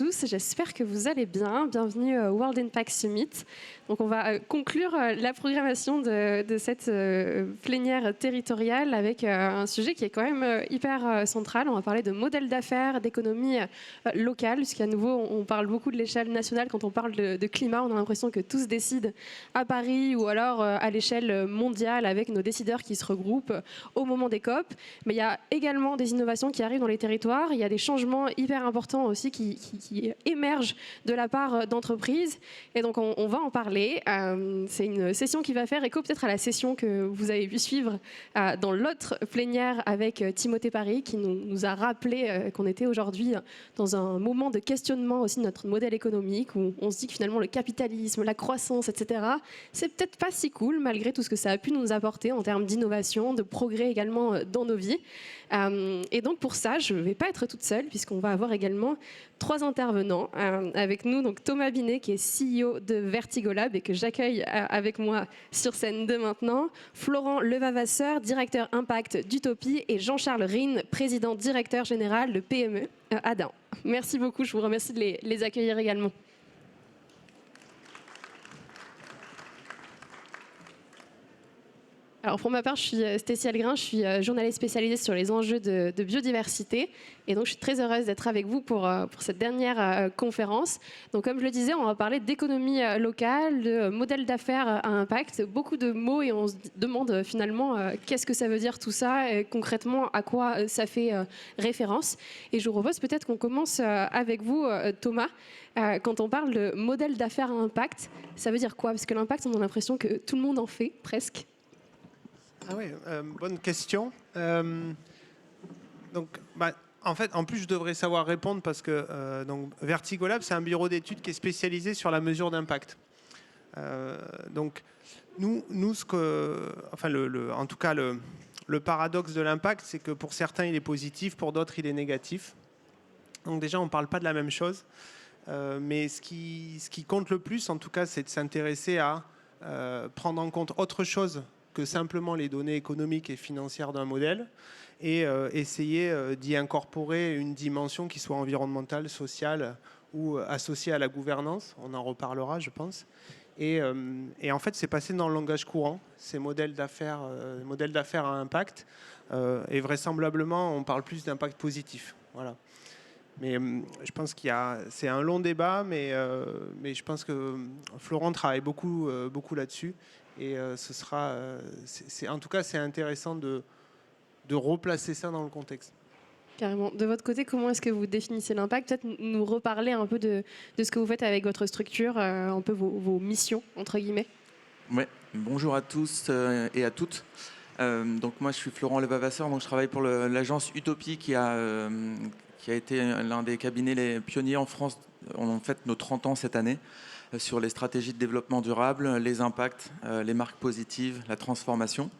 Tous, j'espère que vous allez bien. Bienvenue au World Impact Summit. Donc on va conclure la programmation de cette plénière territoriale avec un sujet qui est quand même hyper central. On va parler de modèles d'affaires, d'économie locale, puisqu'à nouveau on parle beaucoup de l'échelle nationale. Quand on parle de climat, on a l'impression que tout se décide à Paris ou alors à l'échelle mondiale avec nos décideurs qui se regroupent au moment des COP. Mais il y a également des innovations qui arrivent dans les territoires. Il y a des changements hyper importants aussi qui émergent de la part d'entreprises. Et donc, on va en parler. C'est une session qui va faire écho peut-être à la session que vous avez pu suivre dans l'autre plénière avec Timothée Paris, qui nous a rappelé qu'on était aujourd'hui dans un moment de questionnement aussi de notre modèle économique, où on se dit que finalement, le capitalisme, la croissance, etc., c'est peut-être pas si cool, malgré tout ce que ça a pu nous apporter en termes d'innovation, de progrès également dans nos vies. Et donc pour ça, je ne vais pas être toute seule, puisqu'on va avoir également 3 intervenants avec nous. Donc Thomas Binet, qui est CEO de Vertigolab et que j'accueille avec moi sur scène de maintenant. Florent Levavasseur, directeur Impact d'Utopie, et Jean-Charles Rine, président directeur général de PME Adam. Merci beaucoup, je vous remercie de les accueillir également. Alors pour ma part, je suis Stécie Algrin, je suis journaliste spécialisée sur les enjeux de biodiversité, et donc je suis très heureuse d'être avec vous pour cette dernière conférence. Donc comme je le disais, on va parler d'économie locale, de modèle d'affaires à impact, beaucoup de mots, et on se demande finalement qu'est-ce que ça veut dire tout ça, et concrètement à quoi ça fait référence. Et je vous propose peut-être qu'on commence avec vous, Thomas. Quand on parle de modèle d'affaires à impact, ça veut dire quoi? Parce que l'impact, on a l'impression que tout le monde en fait, presque. Ah oui, bonne question. En fait, en plus, je devrais savoir répondre parce que donc, Vertigolab, c'est un bureau d'études qui est spécialisé sur la mesure d'impact. Donc, nous en tout cas, le paradoxe de l'impact, c'est que pour certains, il est positif, pour d'autres, il est négatif. Donc déjà, on ne parle pas de la même chose. Mais ce qui compte le plus, en tout cas, c'est de s'intéresser à prendre en compte autre chose que simplement les données économiques et financières d'un modèle, et essayer d'y incorporer une dimension qui soit environnementale, sociale ou associée à la gouvernance. On en reparlera, je pense. Et en fait, c'est passé dans le langage courant, ces modèles d'affaires à impact. Et vraisemblablement, on parle plus d'impact positif. Voilà. Mais je pense c'est un long débat, mais je pense que Florent travaille beaucoup là-dessus. Et en tout cas, c'est intéressant de replacer ça dans le contexte. Carrément. De votre côté, comment est-ce que vous définissez l'impact? Peut-être nous reparler un peu de ce que vous faites avec votre structure, un peu vos missions, entre guillemets. Ouais. Bonjour à tous et à toutes. Donc moi, je suis Florent Levavasseur, donc je travaille pour l'agence Utopie qui a été l'un des cabinets les pionniers en France. On fête nos 30 ans cette année sur les stratégies de développement durable, les impacts, les marques positives, la transformation.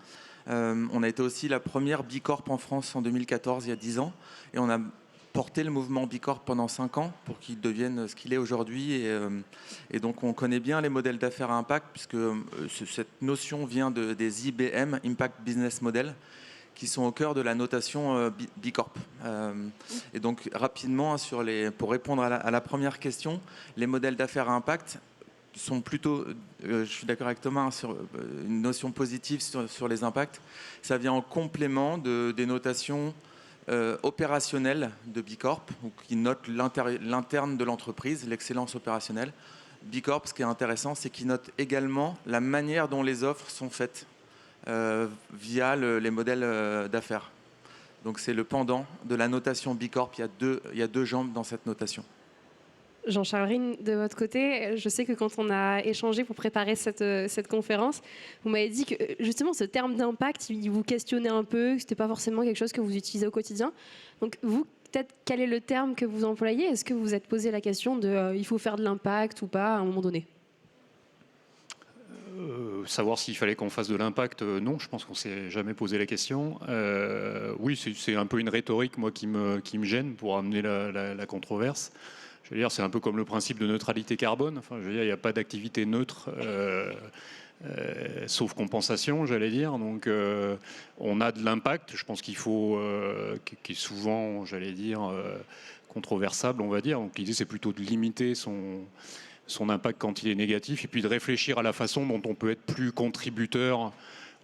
On a été aussi la première Bicorp en France en 2014, il y a 10 ans. Et on a porté le mouvement Bicorp pendant 5 ans pour qu'il devienne ce qu'il est aujourd'hui. Et donc on connaît bien les modèles d'affaires à impact, puisque cette notion vient des IBM, Impact Business Model, qui sont au cœur de la notation Bicorp. Et donc rapidement, pour répondre à la première question, les modèles d'affaires à impact sont plutôt, je suis d'accord avec Thomas, sur une notion positive sur les impacts. Ça vient en complément des notations opérationnelles de Bicorp, qui notent l'interne de l'entreprise, l'excellence opérationnelle. Bicorp, ce qui est intéressant, c'est qu'il note également la manière dont les offres sont faites via les modèles d'affaires. Donc c'est le pendant de la notation Bicorp. Il y a deux jambes dans cette notation. Jean-Charles Rine, de votre côté, je sais que quand on a échangé pour préparer cette conférence, vous m'avez dit que justement ce terme d'impact, il vous questionnait un peu, que ce n'était pas forcément quelque chose que vous utilisez au quotidien. Donc vous, peut-être, quel est le terme que vous employez? Est-ce que vous vous êtes posé la question de il faut faire de l'impact ou pas à un moment donné? Savoir s'il fallait qu'on fasse de l'impact, non, je pense qu'on ne s'est jamais posé la question. Oui, c'est un peu une rhétorique, moi, qui me gêne pour amener la controverse. Je veux dire, c'est un peu comme le principe de neutralité carbone. Enfin, je veux dire, il n'y a pas d'activité neutre, sauf compensation, j'allais dire. Donc, on a de l'impact. Je pense qu'il faut, qui est souvent, j'allais dire, controversable, on va dire. Donc l'idée, c'est plutôt de limiter son impact quand il est négatif, et puis de réfléchir à la façon dont on peut être plus contributeur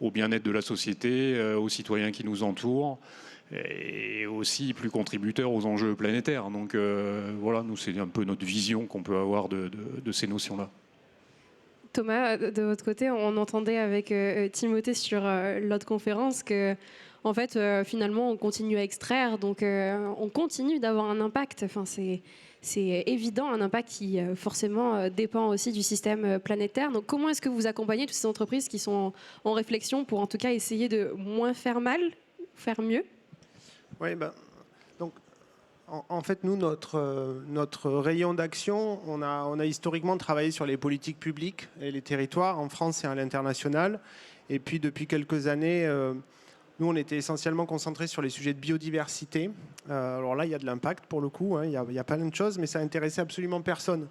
au bien-être de la société, aux citoyens qui nous entourent, et aussi plus contributeur aux enjeux planétaires. Donc voilà, nous, c'est un peu notre vision qu'on peut avoir de ces notions-là. Thomas, de votre côté, on entendait avec Timothée sur l'autre conférence que, en fait, finalement, on continue à extraire, donc on continue d'avoir un impact. Enfin, c'est évident, un impact qui forcément dépend aussi du système planétaire. Donc, comment est-ce que vous accompagnez toutes ces entreprises qui sont en réflexion pour, en tout cas, essayer de moins faire mal, faire mieux? Oui, donc, en fait, nous, notre rayon d'action, on a historiquement travaillé sur les politiques publiques et les territoires en France et à l'international. Et puis, depuis quelques années, nous, on était essentiellement concentrés sur les sujets de biodiversité. Alors là, il y a de l'impact pour le coup, hein, il y a plein de choses, mais ça intéressait absolument personne.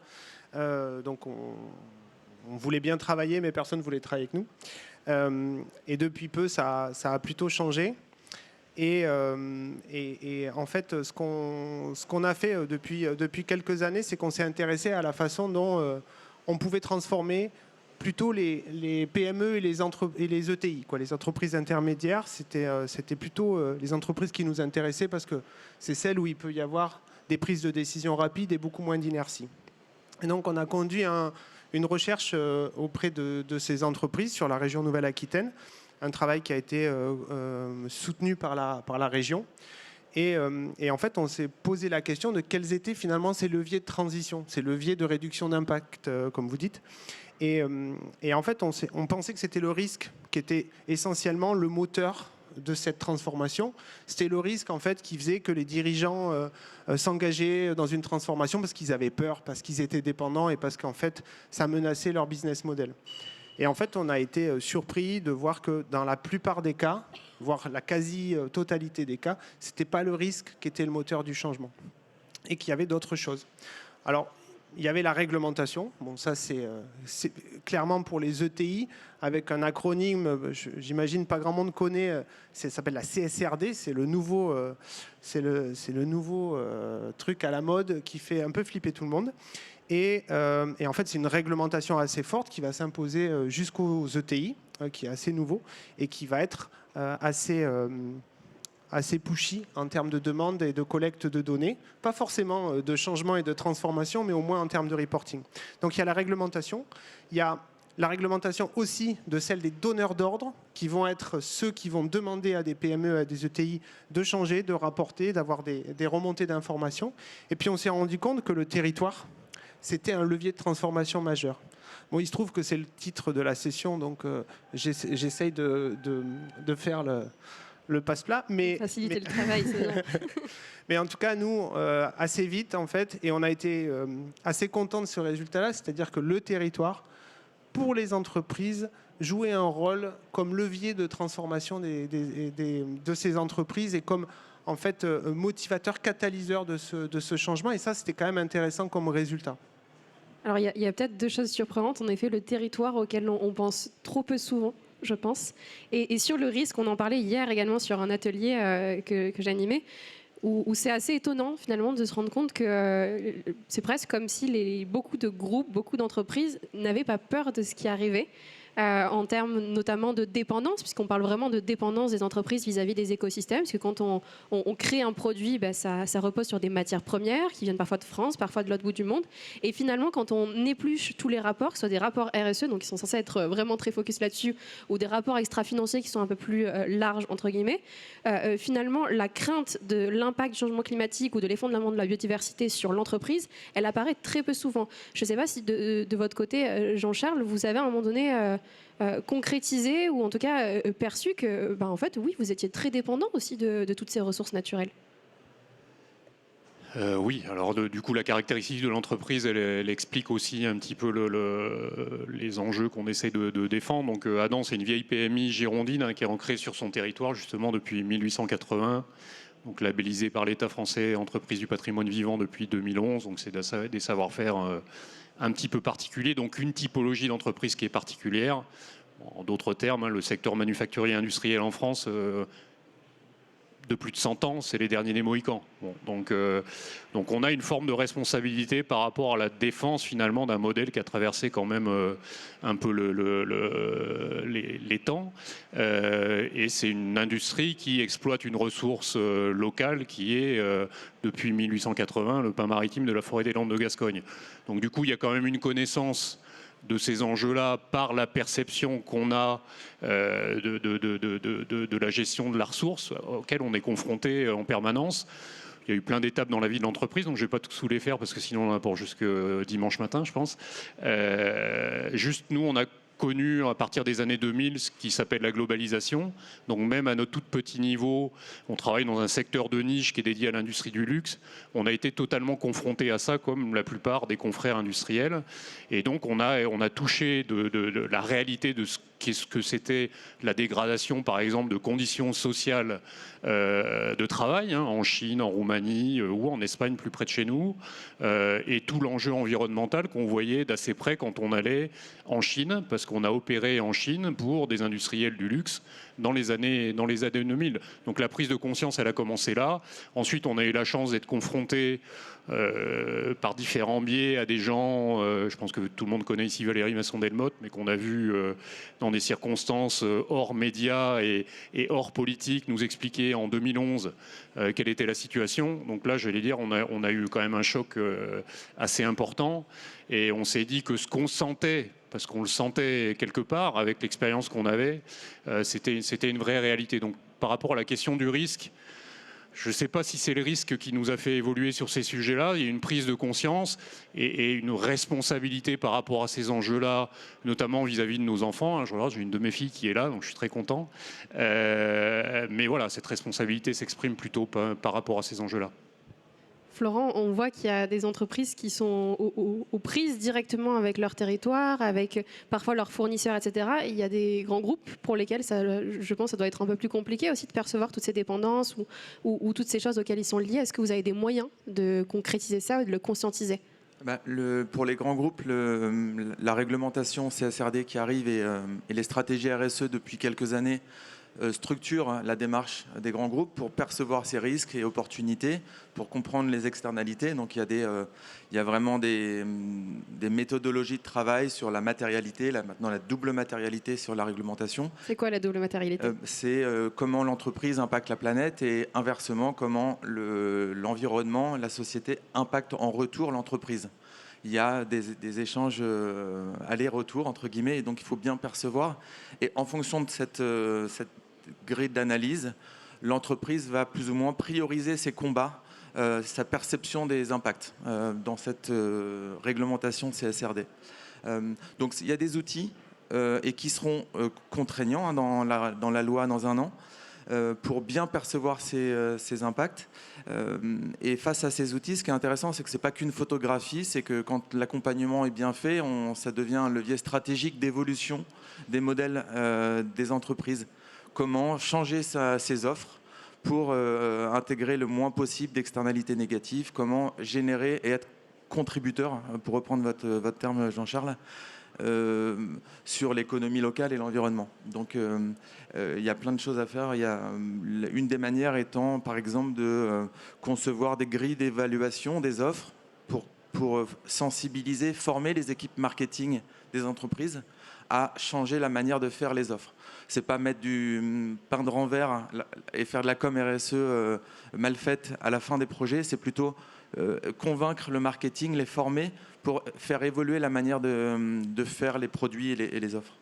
Donc, on voulait bien travailler, mais personne ne voulait travailler avec nous. Et depuis peu, ça a plutôt changé. Et en fait, ce qu'on a fait depuis quelques années, c'est qu'on s'est intéressé à la façon dont on pouvait transformer plutôt les PME et les ETI, quoi, les entreprises intermédiaires. C'était plutôt les entreprises qui nous intéressaient parce que c'est celles où il peut y avoir des prises de décision rapides et beaucoup moins d'inertie. Et donc, on a conduit une recherche auprès de ces entreprises sur la région Nouvelle-Aquitaine, un travail qui a été soutenu par la région. Et en fait, on s'est posé la question de quels étaient finalement ces leviers de transition, ces leviers de réduction d'impact, comme vous dites. Et en fait, on pensait que c'était le risque qui était essentiellement le moteur de cette transformation. C'était le risque en fait qui faisait que les dirigeants s'engageaient dans une transformation parce qu'ils avaient peur, parce qu'ils étaient dépendants et parce qu'en fait, ça menaçait leur business model. Et en fait, on a été surpris de voir que dans la plupart des cas, voire la quasi-totalité des cas, ce n'était pas le risque qui était le moteur du changement et qu'il y avait d'autres choses. Alors, il y avait la réglementation. Bon, ça, c'est clairement pour les ETI, avec un acronyme, j'imagine pas grand monde connaît, ça s'appelle la CSRD, c'est le nouveau truc à la mode qui fait un peu flipper tout le monde. Et en fait, c'est une réglementation assez forte qui va s'imposer jusqu'aux ETI, qui est assez nouveau, et qui va être assez pushy en termes de demande et de collecte de données. Pas forcément de changement et de transformation, mais au moins en termes de reporting. Donc il y a la réglementation. Il y a la réglementation aussi de celle des donneurs d'ordre, qui vont être ceux qui vont demander à des PME, à des ETI de changer, de rapporter, d'avoir des remontées d'informations. Et puis on s'est rendu compte que le territoire, c'était un levier de transformation majeur. Bon, il se trouve que c'est le titre de la session, donc j'essaye de faire le passe-plat. Faciliter le travail, c'est bien. Mais en tout cas, nous, assez vite, en fait, et on a été assez contents de ce résultat-là, c'est-à-dire que le territoire, pour les entreprises, jouait un rôle comme levier de transformation de ces entreprises et comme en fait motivateur, catalyseur de ce changement. Et ça, c'était quand même intéressant comme résultat. Alors, il y a peut-être deux choses surprenantes. En effet, le territoire auquel on pense trop peu souvent, je pense. Et sur le risque, on en parlait hier également sur un atelier que j'animais, où c'est assez étonnant finalement de se rendre compte que c'est presque comme si beaucoup de groupes, beaucoup d'entreprises n'avaient pas peur de ce qui arrivait. En termes notamment de dépendance, puisqu'on parle vraiment de dépendance des entreprises vis-à-vis des écosystèmes, parce que quand on crée un produit, ça repose sur des matières premières qui viennent parfois de France, parfois de l'autre bout du monde. Et finalement, quand on épluche tous les rapports, que ce soit des rapports RSE, donc qui sont censés être vraiment très focus là-dessus, ou des rapports extra-financiers qui sont un peu plus larges, entre guillemets, finalement, la crainte de l'impact du changement climatique ou de l'effondrement de la biodiversité sur l'entreprise, elle apparaît très peu souvent. Je ne sais pas si de votre côté, Jean-Charles, vous avez à un moment donné concrétisé ou en tout cas perçu que, en fait, oui, vous étiez très dépendant aussi de toutes ces ressources naturelles. Oui, alors du coup la caractéristique de l'entreprise, elle explique aussi un petit peu les enjeux qu'on essaie de défendre. Donc Adam, c'est une vieille PMI girondine qui est ancrée sur son territoire justement depuis 1880, donc labellisée par l'État français entreprise du patrimoine vivant depuis 2011. Donc c'est des savoir-faire un petit peu particuliers, donc une typologie d'entreprise qui est particulière. En d'autres termes, le secteur manufacturier industriel en France de plus de 100 ans, c'est les derniers des Mohicans. Bon, donc on a une forme de responsabilité par rapport à la défense finalement d'un modèle qui a traversé quand même un peu les temps. Et c'est une industrie qui exploite une ressource locale qui est, depuis 1880, le pain maritime de la forêt des Landes de Gascogne. Donc du coup, il y a quand même une connaissance de ces enjeux-là par la perception qu'on a de la gestion de la ressource auquel on est confronté en permanence. Il y a eu plein d'étapes dans la vie de l'entreprise, donc je ne vais pas tous les faire parce que sinon on en a pour jusque dimanche matin, je pense. Juste nous, on a connu à partir des années 2000 ce qui s'appelle la globalisation. Donc même à notre tout petit niveau, on travaille dans un secteur de niche qui est dédié à l'industrie du luxe. On a été totalement confronté à ça comme la plupart des confrères industriels. Et donc on a touché de la réalité de ce que c'était la dégradation, par exemple, de conditions sociales de travail, en Chine, en Roumanie ou en Espagne, plus près de chez nous, et tout l'enjeu environnemental qu'on voyait d'assez près quand on allait en Chine, parce qu'on a opéré en Chine pour des industriels du luxe dans les années 2000. Donc la prise de conscience, elle a commencé là. Ensuite, on a eu la chance d'être confronté par différents biais à des gens, je pense que tout le monde connaît ici Valérie Masson-Delmotte, mais qu'on a vu dans des circonstances hors médias et hors politique nous expliquer en 2011 quelle était la situation. Donc là, je vais dire, on a eu quand même un choc assez important et on s'est dit que ce qu'on sentait, parce qu'on le sentait quelque part avec l'expérience qu'on avait, c'était une vraie réalité. Donc par rapport à la question du risque, je ne sais pas si c'est le risque qui nous a fait évoluer sur ces sujets-là. Il y a une prise de conscience et une responsabilité par rapport à ces enjeux-là, notamment vis-à-vis de nos enfants. J'ai une de mes filles qui est là, donc je suis très content. Mais voilà, cette responsabilité s'exprime plutôt par rapport à ces enjeux-là. Florent, on voit qu'il y a des entreprises qui sont aux prises directement avec leur territoire, avec parfois leurs fournisseurs, etc. Et il y a des grands groupes pour lesquels je pense que ça doit être un peu plus compliqué aussi de percevoir toutes ces dépendances ou toutes ces choses auxquelles ils sont liés. Est-ce que vous avez des moyens de concrétiser ça et de le conscientiser ? Pour les grands groupes, la réglementation CSRD qui arrive et les stratégies RSE depuis quelques années structure la démarche des grands groupes pour percevoir ces risques et opportunités, pour comprendre les externalités. Donc il y a vraiment des méthodologies de travail sur la matérialité, maintenant la double matérialité sur la réglementation. C'est quoi la double matérialité ? C'est comment l'entreprise impacte la planète et inversement comment l'environnement, la société impacte en retour l'entreprise. Il y a des échanges aller-retour, entre guillemets, et donc il faut bien percevoir. Et en fonction de cette grille d'analyse, l'entreprise va plus ou moins prioriser ses combats, sa perception des impacts dans cette réglementation CSRD. Donc il y a des outils et qui seront contraignants dans la loi dans un an pour bien percevoir ces impacts. Et face à ces outils, ce qui est intéressant, c'est que ce n'est pas qu'une photographie, c'est que quand l'accompagnement est bien fait, ça devient un levier stratégique d'évolution des modèles des entreprises. Comment changer ses offres pour intégrer le moins possible d'externalités négatives, comment générer et être contributeur, pour reprendre votre terme Jean-Charles, sur l'économie locale et l'environnement. Donc il y a plein de choses à faire. Une des manières étant par exemple de concevoir des grilles d'évaluation des offres pour sensibiliser, former les équipes marketing des entreprises à changer la manière de faire les offres. C'est pas mettre du pain de renvers et faire de la com RSE mal faite à la fin des projets, c'est plutôt convaincre le marketing, les former pour faire évoluer la manière de faire les produits et les offres.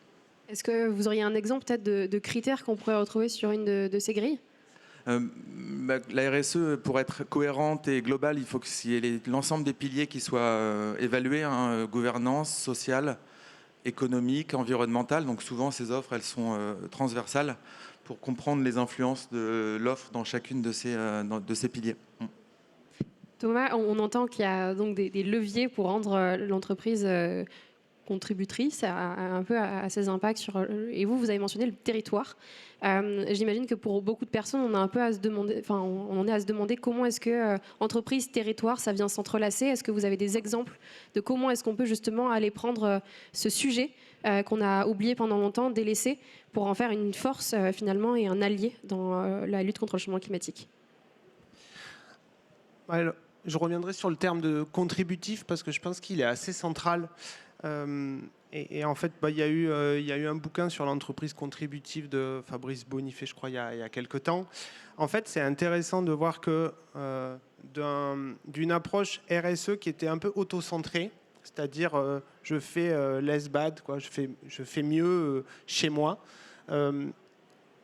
Est-ce que vous auriez un exemple peut-être de critères qu'on pourrait retrouver sur une de ces grilles ? La RSE, pour être cohérente et globale, il faut qu'il y ait l'ensemble des piliers qui soient évalués, gouvernance, sociale, économique, environnementale. Donc souvent, ces offres, elles sont transversales pour comprendre les influences de l'offre dans chacune de ces piliers. Thomas, on entend qu'il y a donc des leviers pour rendre l'entreprise contributrice un peu à ces impacts sur. Et vous avez mentionné le territoire. J'imagine que pour beaucoup de personnes, on a un peu à se demander, enfin, on en est à se demander comment est-ce que entreprise, territoire, ça vient s'entrelacer. Est-ce que vous avez des exemples de comment est-ce qu'on peut justement aller prendre ce sujet qu'on a oublié pendant longtemps, délaissé, pour en faire une force finalement et un allié dans la lutte contre le changement climatique? Alors, je reviendrai sur le terme de contributif parce que je pense qu'il est assez central. Et en fait, il y a eu un bouquin sur l'entreprise contributive de Fabrice Bonifay, je crois, il y a quelques temps. En fait, c'est intéressant de voir que d'une approche RSE qui était un peu auto-centrée, c'est-à-dire je fais less bad, quoi, je fais mieux chez moi.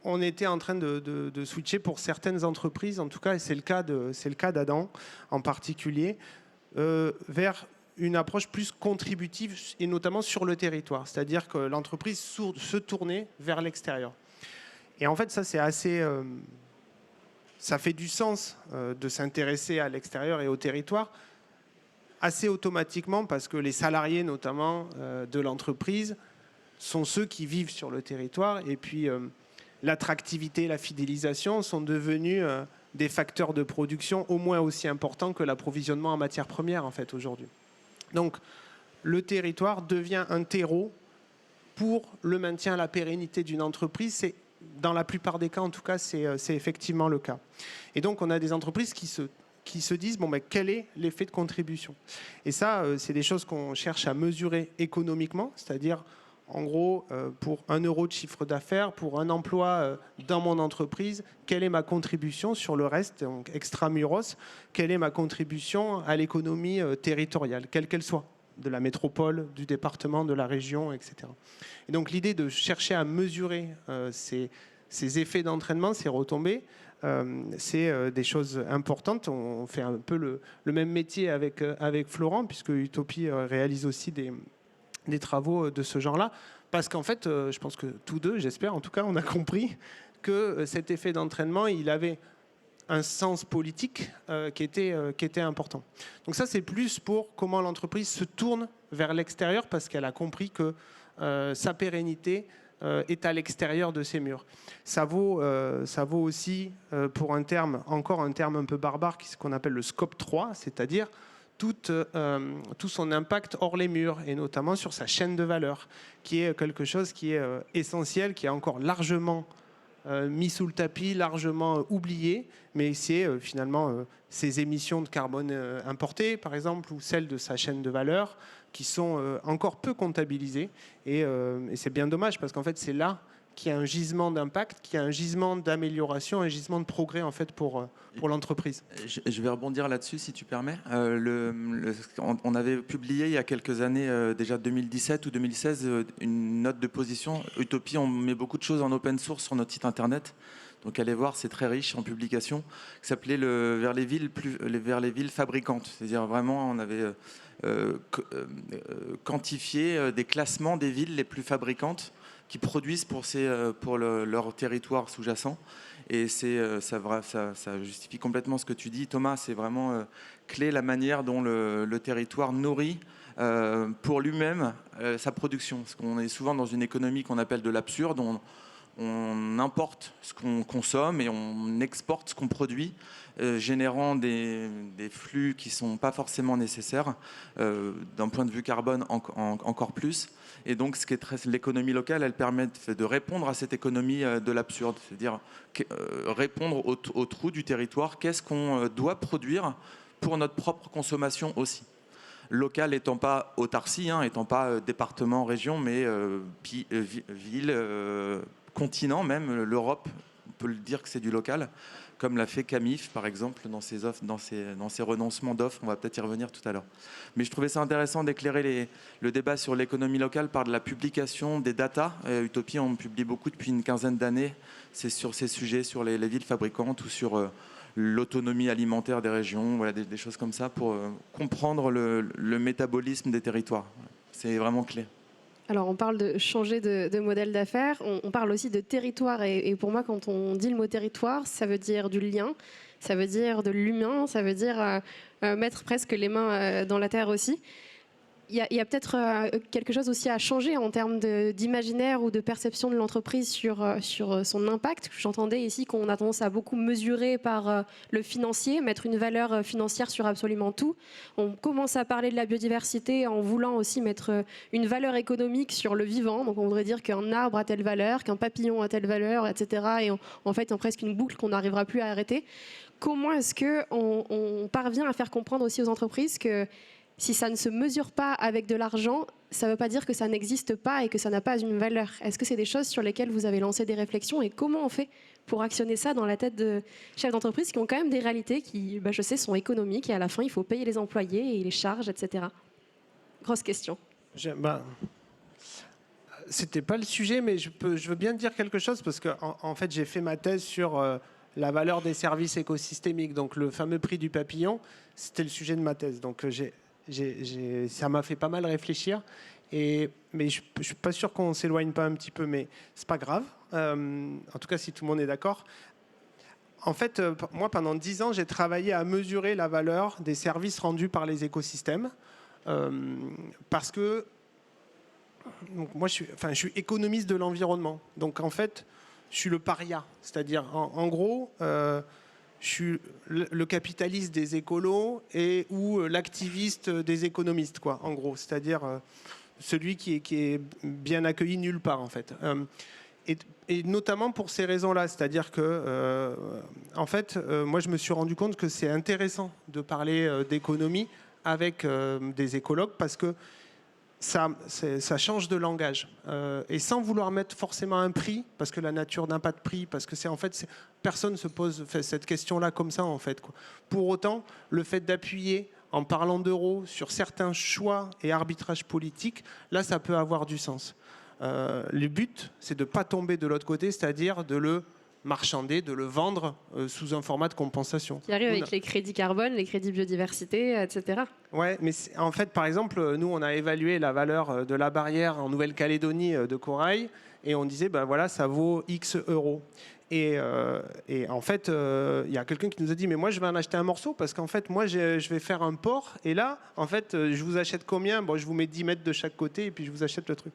On était en train de switcher pour certaines entreprises, en tout cas, et c'est le cas d'Adam en particulier, vers une approche plus contributive et notamment sur le territoire, c'est-à-dire que l'entreprise se tournait vers l'extérieur. Et en fait, ça c'est assez, ça fait du sens de s'intéresser à l'extérieur et au territoire assez automatiquement parce que les salariés notamment de l'entreprise sont ceux qui vivent sur le territoire et puis l'attractivité, la fidélisation sont devenus des facteurs de production au moins aussi importants que l'approvisionnement en matières premières en fait aujourd'hui. Donc le territoire devient un terreau pour le maintien, la pérennité d'une entreprise. C'est, dans la plupart des cas en tout cas, c'est effectivement le cas. Et donc on a des entreprises qui se disent bon, ben, quel est l'effet de contribution. Et ça, c'est des choses qu'on cherche à mesurer économiquement, c'est-à-dire en gros, pour 1 euro de chiffre d'affaires, pour un emploi dans mon entreprise, quelle est ma contribution sur le reste, donc extramuros, quelle est ma contribution à l'économie territoriale, quelle qu'elle soit, de la métropole, du département, de la région, etc. Et donc l'idée de chercher à mesurer ces effets d'entraînement, ces retombées, c'est des choses importantes. On fait un peu le même métier avec Florent, puisque Utopie réalise aussi des travaux de ce genre-là, parce qu'en fait, je pense que tous deux, j'espère, en tout cas, on a compris que cet effet d'entraînement, il avait un sens politique qui était important. Donc ça, c'est plus pour comment l'entreprise se tourne vers l'extérieur, parce qu'elle a compris que sa pérennité est à l'extérieur de ses murs. Ça vaut aussi pour encore un terme un peu barbare, ce qu'on appelle le scope 3, c'est-à-dire tout son impact hors les murs, et notamment sur sa chaîne de valeur, qui est quelque chose qui est essentiel, qui est encore largement mis sous le tapis, largement oublié, mais c'est finalement ses émissions de carbone importées, par exemple, ou celles de sa chaîne de valeur, qui sont encore peu comptabilisées. Et c'est bien dommage, parce qu'en fait, c'est là qu'il y a un gisement d'impact, qu'il y a un gisement d'amélioration, un gisement de progrès en fait pour l'entreprise. Je vais rebondir là-dessus si tu permets. On avait publié il y a quelques années, déjà 2017 ou 2016, une note de position. Utopie, on met beaucoup de choses en open source sur notre site internet. Donc allez voir, c'est très riche en publications, qui s'appelait vers les villes fabricantes. C'est-à-dire vraiment, on avait quantifié des classements des villes les plus fabricantes qui produisent pour leur territoire sous-jacent. Et ça justifie complètement ce que tu dis, Thomas. C'est vraiment clé la manière dont le territoire nourrit pour lui-même sa production. Parce qu'on est souvent dans une économie qu'on appelle de l'absurde. On importe ce qu'on consomme et on exporte ce qu'on produit, générant des flux qui ne sont pas forcément nécessaires, d'un point de vue carbone encore plus. Et donc, l'économie locale, elle permet de répondre à cette économie de l'absurde, c'est-à-dire répondre au trou du territoire. Qu'est-ce qu'on doit produire pour notre propre consommation aussi ? Local étant pas autarcie, étant pas département, région, mais ville, continent même, l'Europe, on peut le dire que c'est du local, comme l'a fait Camif, par exemple, dans ses offres, dans ses renoncements d'offres. On va peut-être y revenir tout à l'heure. Mais je trouvais ça intéressant d'éclairer le débat sur l'économie locale par de la publication des datas. Utopie, on publie beaucoup depuis une quinzaine d'années. C'est sur ces sujets, sur les villes fabricantes ou sur l'autonomie alimentaire des régions, voilà, des choses comme ça, pour comprendre le métabolisme des territoires. C'est vraiment clé. Alors, on parle de changer de modèle d'affaires, on parle aussi de territoire. Et pour moi, quand on dit le mot territoire, ça veut dire du lien, ça veut dire de l'humain, ça veut dire mettre presque les mains dans la terre aussi. il y a peut-être quelque chose aussi à changer en termes d'imaginaire ou de perception de l'entreprise sur son impact. J'entendais ici qu'on a tendance à beaucoup mesurer par le financier, mettre une valeur financière sur absolument tout. On commence à parler de la biodiversité en voulant aussi mettre une valeur économique sur le vivant. Donc on voudrait dire qu'un arbre a telle valeur, qu'un papillon a telle valeur, etc. Et en fait, en presque une boucle qu'on n'arrivera plus à arrêter. Comment est-ce qu'on parvient à faire comprendre aussi aux entreprises que si ça ne se mesure pas avec de l'argent, ça ne veut pas dire que ça n'existe pas et que ça n'a pas une valeur. Est-ce que c'est des choses sur lesquelles vous avez lancé des réflexions et comment on fait pour actionner ça dans la tête de chefs d'entreprise qui ont quand même des réalités qui, je sais, sont économiques et à la fin, il faut payer les employés et les charges, etc. Grosse question. C'était pas le sujet, mais je veux bien dire quelque chose parce que en fait, j'ai fait ma thèse sur la valeur des services écosystémiques. Donc, le fameux prix du papillon, c'était le sujet de ma thèse. Donc, ça m'a fait pas mal réfléchir. Mais je ne suis pas sûr qu'on ne s'éloigne pas un petit peu, mais ce n'est pas grave. En tout cas, si tout le monde est d'accord. En fait, moi, pendant 10 ans, j'ai travaillé à mesurer la valeur des services rendus par les écosystèmes. Parce que donc, moi, je suis économiste de l'environnement. Donc, en fait, je suis le paria. C'est-à-dire, en gros... je suis le capitaliste des écolos ou l'activiste des économistes, quoi, en gros. C'est-à-dire celui qui est bien accueilli nulle part, en fait. Et notamment pour ces raisons-là. C'est-à-dire que, en fait, moi, je me suis rendu compte que c'est intéressant de parler d'économie avec des écologues parce que ça change de langage. Et sans vouloir mettre forcément un prix, parce que la nature n'a pas de prix, parce que personne ne se pose cette question-là comme ça, en fait, quoi. Pour autant, le fait d'appuyer en parlant d'euros sur certains choix et arbitrages politiques, là, ça peut avoir du sens. Le but, c'est de ne pas tomber de l'autre côté, c'est-à-dire de le marchander, de le vendre sous un format de compensation. Qui arrive avec les crédits carbone, les crédits biodiversité, etc. Ouais, mais en fait, par exemple, nous, on a évalué la valeur de la barrière en Nouvelle-Calédonie de corail et on disait, ben voilà, ça vaut X euros. Et en fait, il y a quelqu'un qui nous a dit, mais moi, je vais en acheter un morceau parce qu'en fait, moi, je vais faire un port et là, en fait, je vous achète combien ? Bon, je vous mets 10 mètres de chaque côté et puis je vous achète le truc.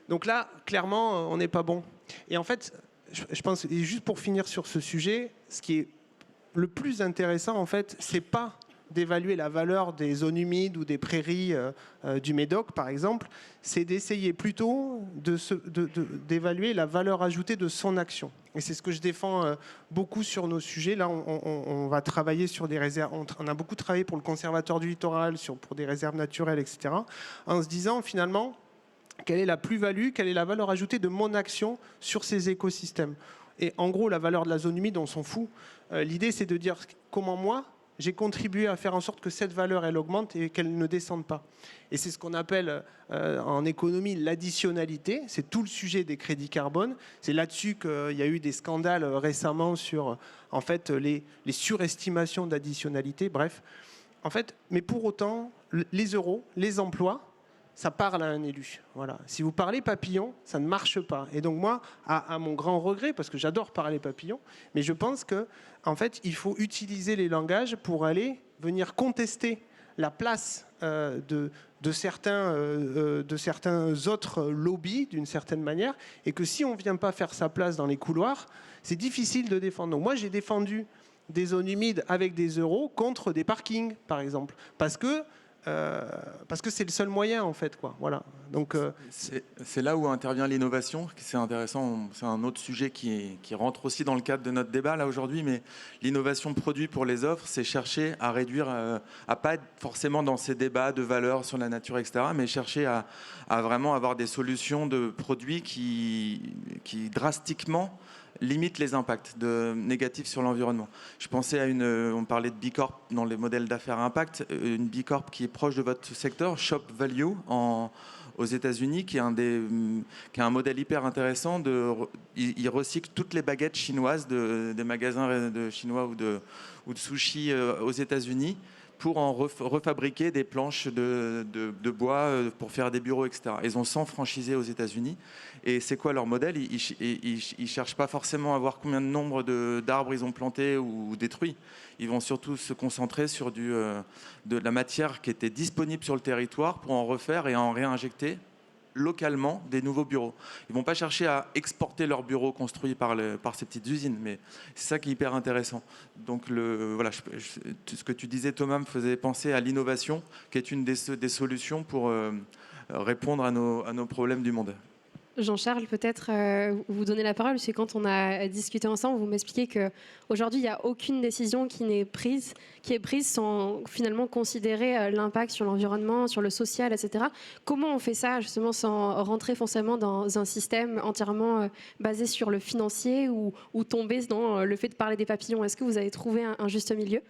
Donc là, clairement, on n'est pas bon. Et en fait, je pense, et juste pour finir sur ce sujet, ce qui est le plus intéressant, en fait, c'est pas d'évaluer la valeur des zones humides ou des prairies du Médoc, par exemple, c'est d'essayer plutôt d'évaluer la valeur ajoutée de son action. Et c'est ce que je défends beaucoup sur nos sujets. Là, on va travailler sur des réserves. On a beaucoup travaillé pour le Conservatoire du littoral, pour des réserves naturelles, etc. En se disant, finalement, quelle est la plus-value, quelle est la valeur ajoutée de mon action sur ces écosystèmes. Et en gros, la valeur de la zone humide, on s'en fout. L'idée, c'est de dire comment moi, j'ai contribué à faire en sorte que cette valeur, elle augmente et qu'elle ne descende pas. Et c'est ce qu'on appelle en économie l'additionnalité. C'est tout le sujet des crédits carbone. C'est là-dessus qu'il y a eu des scandales récemment sur en fait, les surestimations d'additionnalité. Bref, en fait, mais pour autant, les euros, les emplois, ça parle à un élu. Voilà. Si vous parlez papillon, ça ne marche pas. Et donc moi, à mon grand regret, parce que j'adore parler papillon, mais je pense que, en fait, il faut utiliser les langages pour aller venir contester la place de certains autres lobbies, d'une certaine manière, et que si on ne vient pas faire sa place dans les couloirs, c'est difficile de défendre. Donc moi, j'ai défendu des zones humides avec des euros contre des parkings, par exemple, parce que c'est le seul moyen, en fait, quoi. Voilà. Donc, c'est là où intervient l'innovation. C'est intéressant. C'est un autre sujet qui rentre aussi dans le cadre de notre débat là aujourd'hui. Mais l'innovation produit pour les offres, c'est chercher à réduire, à pas être forcément dans ces débats de valeurs sur la nature, etc. Mais chercher à vraiment avoir des solutions de produits qui drastiquement limite les impacts négatifs sur l'environnement. Je pensais à on parlait de B Corp dans les modèles d'affaires impact, une B Corp qui est proche de votre secteur, Shop Value aux États-Unis, qui est un modèle hyper intéressant. Il recycle toutes les baguettes chinoises des magasins de chinois ou de sushi aux États-Unis pour en refabriquer des planches de bois pour faire des bureaux, etc. Ils ont 100 franchisés aux États-Unis. Et c'est quoi leur modèle? Ils cherchent pas forcément à voir combien de nombre d'arbres ils ont plantés ou détruits. Ils vont surtout se concentrer sur de la matière qui était disponible sur le territoire pour en refaire et en réinjecter localement des nouveaux bureaux. Ils ne vont pas chercher à exporter leurs bureaux construits par ces petites usines, mais c'est ça qui est hyper intéressant. Donc voilà, ce que tu disais, Thomas, me faisait penser à l'innovation, qui est une des solutions pour répondre à nos problèmes du monde. Jean-Charles, peut-être vous donnez la parole, parce que quand on a discuté ensemble, vous m'expliquez qu'aujourd'hui, il n'y a aucune décision qui est prise sans finalement considérer l'impact sur l'environnement, sur le social, etc. Comment on fait ça, justement, sans rentrer forcément dans un système entièrement basé sur le financier ou tomber dans le fait de parler des papillons? Est-ce que vous avez trouvé un juste milieu?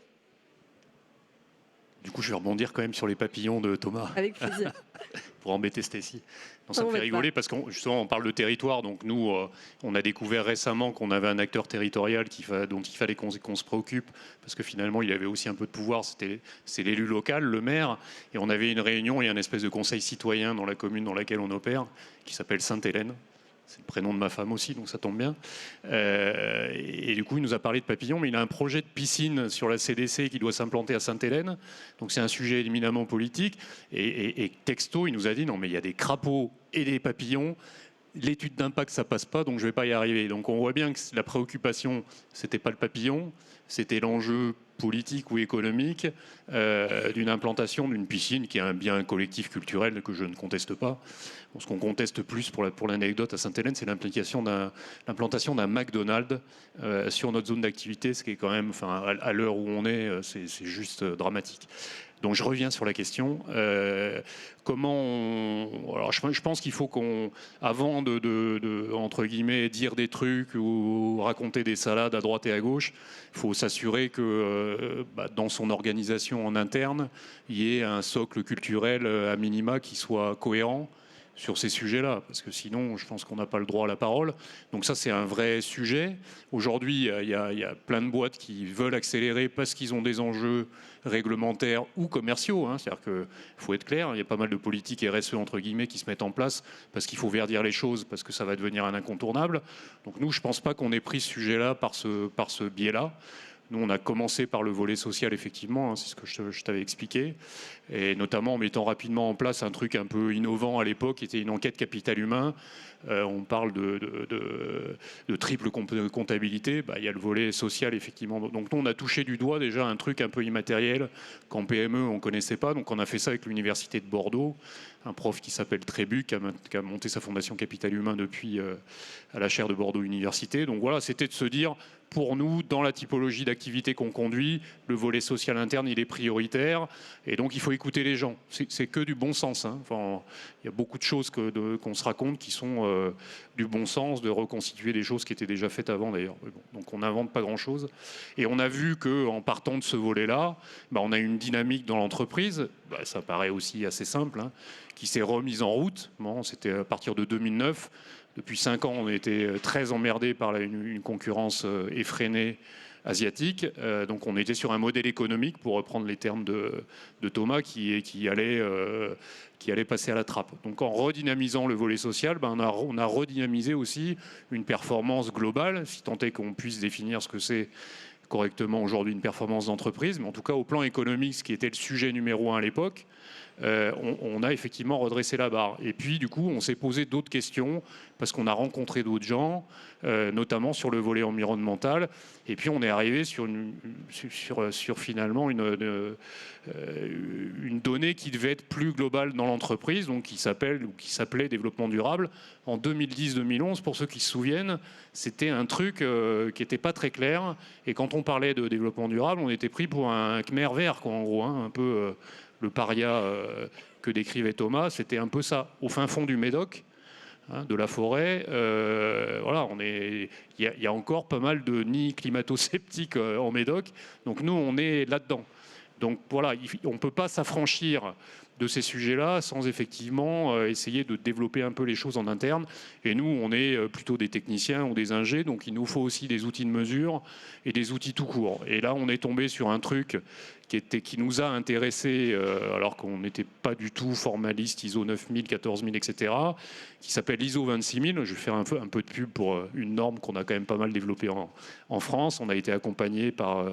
Du coup, je vais rebondir quand même sur les papillons de Thomas. Avec plaisir. Pour embêter Stacy. Ça me fait rigoler parce qu'on justement on parle de territoire. Donc nous, on a découvert récemment qu'on avait un acteur territorial dont il fallait qu'on se préoccupe parce que finalement il avait aussi un peu de pouvoir. C'est l'élu local, le maire. Et on avait une réunion et un espèce de conseil citoyen dans la commune dans laquelle on opère qui s'appelle Sainte-Hélène. C'est le prénom de ma femme aussi, donc ça tombe bien. Et du coup, il nous a parlé de papillons, mais il a un projet de piscine sur la CDC qui doit s'implanter à Sainte-Hélène. Donc c'est un sujet éminemment politique. Et texto, il nous a dit, non mais il y a des crapauds et des papillons. L'étude d'impact, ça passe pas, donc je vais pas y arriver. Donc on voit bien que la préoccupation, c'était pas le papillon, c'était l'enjeu politique ou économique d'une implantation d'une piscine qui est un bien collectif culturel que je ne conteste pas. Bon, ce qu'on conteste plus pour l'anecdote à Sainte-Hélène, c'est l'implantation d'un McDonald's sur notre zone d'activité, ce qui est quand même, à l'heure où on est, c'est juste dramatique. Donc je reviens sur la question. Alors je pense qu'il faut avant de entre guillemets dire des trucs ou raconter des salades à droite et à gauche, il faut s'assurer que dans son organisation en interne, il y ait un socle culturel à minima qui soit cohérent sur ces sujets-là, parce que sinon, je pense qu'on n'a pas le droit à la parole. Donc ça, c'est un vrai sujet. Aujourd'hui, il y a plein de boîtes qui veulent accélérer parce qu'ils ont des enjeux réglementaires ou commerciaux. C'est-à-dire qu'il faut être clair, il y a pas mal de politiques RSE, entre guillemets, qui se mettent en place parce qu'il faut verdir les choses, parce que ça va devenir un incontournable. Donc nous, je ne pense pas qu'on ait pris ce sujet-là par ce biais-là. Nous, on a commencé par le volet social, effectivement, c'est ce que je t'avais expliqué, et notamment en mettant rapidement en place un truc un peu innovant à l'époque, qui était une enquête capital humain. On parle de triple comptabilité. Il y a le volet social, effectivement. Donc nous, on a touché du doigt déjà un truc un peu immatériel qu'en PME, on ne connaissait pas. Donc on a fait ça avec l'Université de Bordeaux, un prof qui s'appelle Trébu, qui a monté sa fondation Capital Humain depuis à la chaire de Bordeaux Université. Donc voilà, c'était de se dire, pour nous, dans la typologie d'activité qu'on conduit, le volet social interne, il est prioritaire. Et donc, il faut écouter les gens. C'est que du bon sens. Enfin, il y a beaucoup de choses qu'on se raconte qui sont du bon sens, de reconstituer des choses qui étaient déjà faites avant, d'ailleurs. Bon, donc, on n'invente pas grand-chose. Et on a vu qu'en partant de ce volet-là, on a une dynamique dans l'entreprise. Ça paraît aussi assez simple, qui s'est remise en route. Bon, c'était à partir de 2009. Depuis 5 ans, on a été très emmerdés par une concurrence effrénée asiatique. Donc on était sur un modèle économique, pour reprendre les termes de Thomas, qui allait passer à la trappe. Donc en redynamisant le volet social, on a redynamisé aussi une performance globale, si tant est qu'on puisse définir ce que c'est correctement aujourd'hui une performance d'entreprise. Mais en tout cas, au plan économique, ce qui était le sujet numéro 1 à l'époque, on a effectivement redressé la barre. Et puis, du coup, on s'est posé d'autres questions parce qu'on a rencontré d'autres gens, notamment sur le volet environnemental. Et puis, on est arrivé sur finalement une donnée qui devait être plus globale dans l'entreprise, donc qui s'appelait développement durable. En 2010-2011, pour ceux qui se souviennent, c'était un truc qui n'était pas très clair. Et quand on parlait de développement durable, on était pris pour un Khmer vert, quoi, en gros, un peu le paria que décrivait Thomas. C'était un peu ça, au fin fond du Médoc, de la forêt. Voilà, il y a encore pas mal de nids climato-sceptiques en Médoc. Donc nous, on est là-dedans. Donc voilà, on ne peut pas s'affranchir de ces sujets-là sans effectivement essayer de développer un peu les choses en interne. Et nous, on est plutôt des techniciens ou des ingés, donc il nous faut aussi des outils de mesure et des outils tout court. Et là, on est tombé sur un truc qui nous a intéressés, alors qu'on n'était pas du tout formaliste, ISO 9000, 14000, etc., qui s'appelle ISO 26000. Je vais faire un peu de pub pour une norme qu'on a quand même pas mal développée en France. On a été accompagné par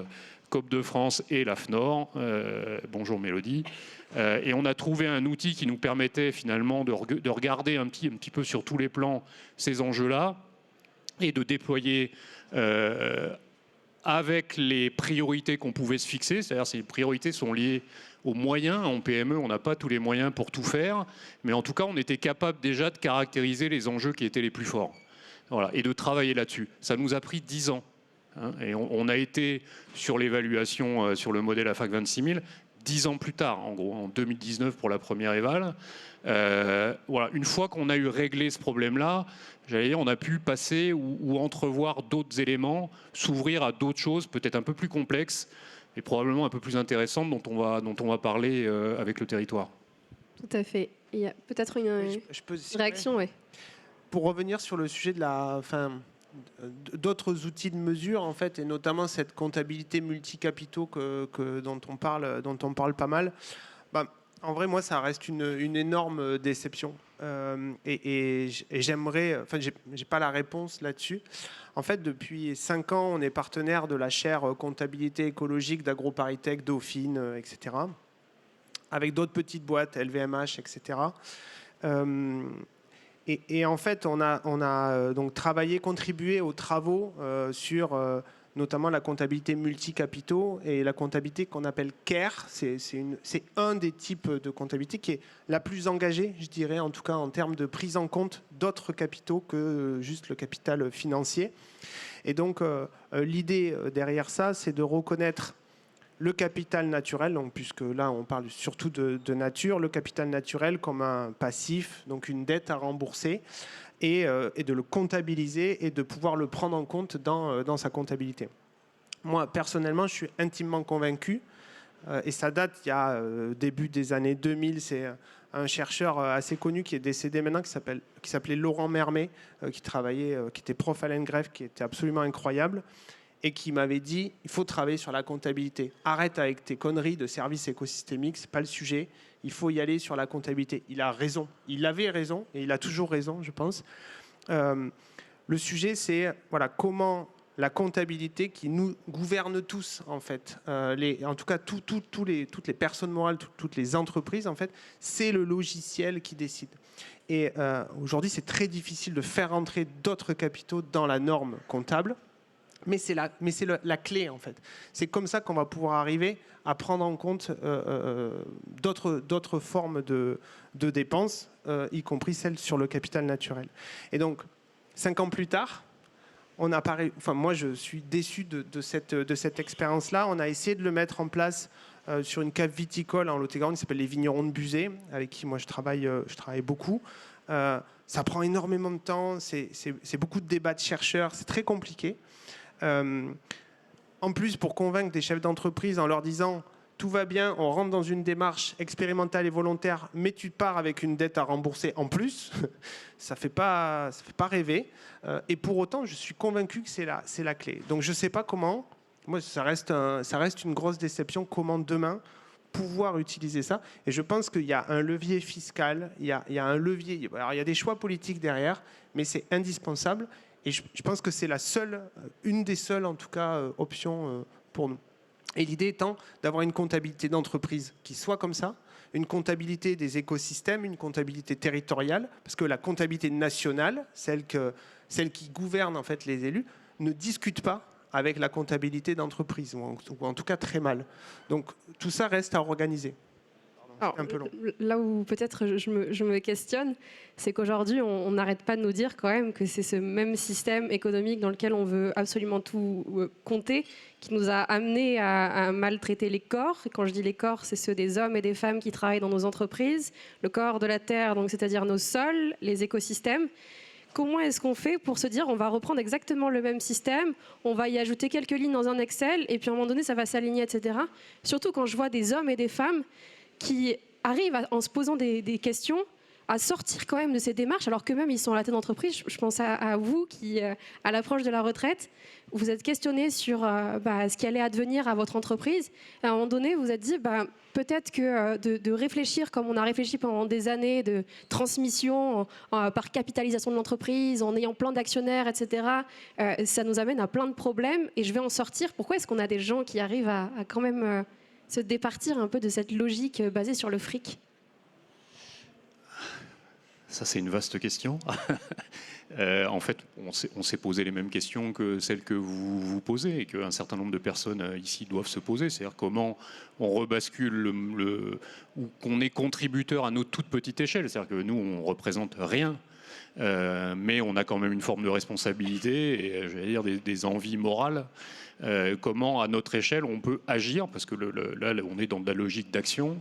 COP de France et l'AFNOR. Bonjour Mélodie. Et on a trouvé un outil qui nous permettait finalement de regarder un petit peu sur tous les plans ces enjeux-là et de déployer avec les priorités qu'on pouvait se fixer. C'est-à-dire ces priorités sont liées aux moyens. En PME, on n'a pas tous les moyens pour tout faire, mais en tout cas, on était capable déjà de caractériser les enjeux qui étaient les plus forts. Voilà, et de travailler là-dessus. Ça nous a pris 10 ans. Et on a été sur l'évaluation sur le modèle AFAC 26000 10 ans plus tard, en gros, en 2019 pour la première éval. Voilà, une fois qu'on a eu réglé ce problème-là, j'allais dire, on a pu passer ou entrevoir d'autres éléments, s'ouvrir à d'autres choses, peut-être un peu plus complexes et probablement un peu plus intéressantes dont on va parler avec le territoire. Tout à fait. Il y a peut-être une réaction, oui. Pour revenir sur le sujet de d'autres outils de mesure, en fait, et notamment cette comptabilité multicapitaux dont on parle pas mal. En vrai, moi, ça reste une énorme déception. Et j'aimerais... Enfin, j'ai pas la réponse là-dessus. En fait, depuis 5 ans, on est partenaire de la chaire comptabilité écologique d'AgroParisTech, Dauphine, etc. Avec d'autres petites boîtes, LVMH, etc. Et en fait, on a donc contribué aux travaux sur notamment la comptabilité multicapitaux et la comptabilité qu'on appelle CARE. C'est un des types de comptabilité qui est la plus engagée, je dirais, en tout cas en termes de prise en compte d'autres capitaux que juste le capital financier. Et donc, l'idée derrière ça, c'est de reconnaître le capital naturel, donc, puisque là on parle surtout de nature, le capital naturel comme un passif, donc une dette à rembourser, et de le comptabiliser et de pouvoir le prendre en compte dans sa comptabilité. Moi, personnellement, je suis intimement convaincu, et ça date il y a début des années 2000, c'est un chercheur assez connu qui est décédé maintenant, qui s'appelait Laurent Mermet, qui était prof à l'ENGREF, qui était absolument incroyable, et qui m'avait dit, il faut travailler sur la comptabilité. Arrête avec tes conneries de services écosystémiques, c'est pas le sujet. Il faut y aller sur la comptabilité. Il a raison. Il avait raison, et il a toujours raison, je pense. Le sujet, c'est comment la comptabilité qui nous gouverne tous, en fait, en tout cas toutes les personnes morales, toutes les entreprises, en fait, c'est le logiciel qui décide. Et aujourd'hui, c'est très difficile de faire entrer d'autres capitaux dans la norme comptable. Mais c'est la clé, en fait. C'est comme ça qu'on va pouvoir arriver à prendre en compte d'autres formes de dépenses, y compris celles sur le capital naturel. Et donc, 5 ans plus tard, moi, je suis déçu de cette expérience-là. On a essayé de le mettre en place sur une cave viticole en Lot-et-Garonne qui s'appelle les Vignerons de Buzet, avec qui moi je travaille beaucoup. Ça prend énormément de temps, c'est beaucoup de débats de chercheurs, c'est très compliqué. En plus, pour convaincre des chefs d'entreprise en leur disant tout va bien, on rentre dans une démarche expérimentale et volontaire, mais tu pars avec une dette à rembourser en plus, ça fait pas rêver. Et pour autant, je suis convaincu que c'est la clé. Donc je ne sais pas comment. Moi, ça reste une grosse déception. Comment demain pouvoir utiliser ça? Et je pense qu'il y a un levier fiscal, il y a un levier. Alors il y a des choix politiques derrière, mais c'est indispensable. Et je pense que c'est une des seules, en tout cas, options pour nous. Et l'idée étant d'avoir une comptabilité d'entreprise qui soit comme ça, une comptabilité des écosystèmes, une comptabilité territoriale, parce que la comptabilité nationale, celle qui gouverne en fait les élus, ne discute pas avec la comptabilité d'entreprise, ou en tout cas très mal. Donc tout ça reste à organiser. Alors, un peu long. Là où peut-être je me questionne, c'est qu'aujourd'hui, on n'arrête pas de nous dire quand même que c'est ce même système économique dans lequel on veut absolument tout compter qui nous a amené à maltraiter les corps. Et quand je dis les corps, c'est ceux des hommes et des femmes qui travaillent dans nos entreprises, le corps de la terre, donc c'est-à-dire nos sols, les écosystèmes. Comment est-ce qu'on fait pour se dire on va reprendre exactement le même système, on va y ajouter quelques lignes dans un Excel et puis à un moment donné, ça va s'aligner, etc. Surtout quand je vois des hommes et des femmes qui arrivent en se posant des questions à sortir quand même de ces démarches, alors qu'eux-mêmes ils sont à la tête d'entreprise. Je pense à vous qui, à l'approche de la retraite, vous êtes questionné sur ce qui allait advenir à votre entreprise. Et à un moment donné, vous vous êtes dit peut-être que de réfléchir comme on a réfléchi pendant des années, de transmission par capitalisation de l'entreprise, en ayant plein d'actionnaires, etc., ça nous amène à plein de problèmes et je vais en sortir. Pourquoi est-ce qu'on a des gens qui arrivent à quand même se départir un peu de cette logique basée sur le fric ? Ça, c'est une vaste question. En fait, on s'est posé les mêmes questions que celles que vous vous posez et qu'un certain nombre de personnes ici doivent se poser. C'est-à-dire comment on rebascule ou qu'on est contributeur à notre toute petite échelle. C'est-à-dire que nous, on ne représente rien. Mais on a quand même une forme de responsabilité et j'allais dire des envies morales. Comment à notre échelle on peut agir, parce que là on est dans de la logique d'action,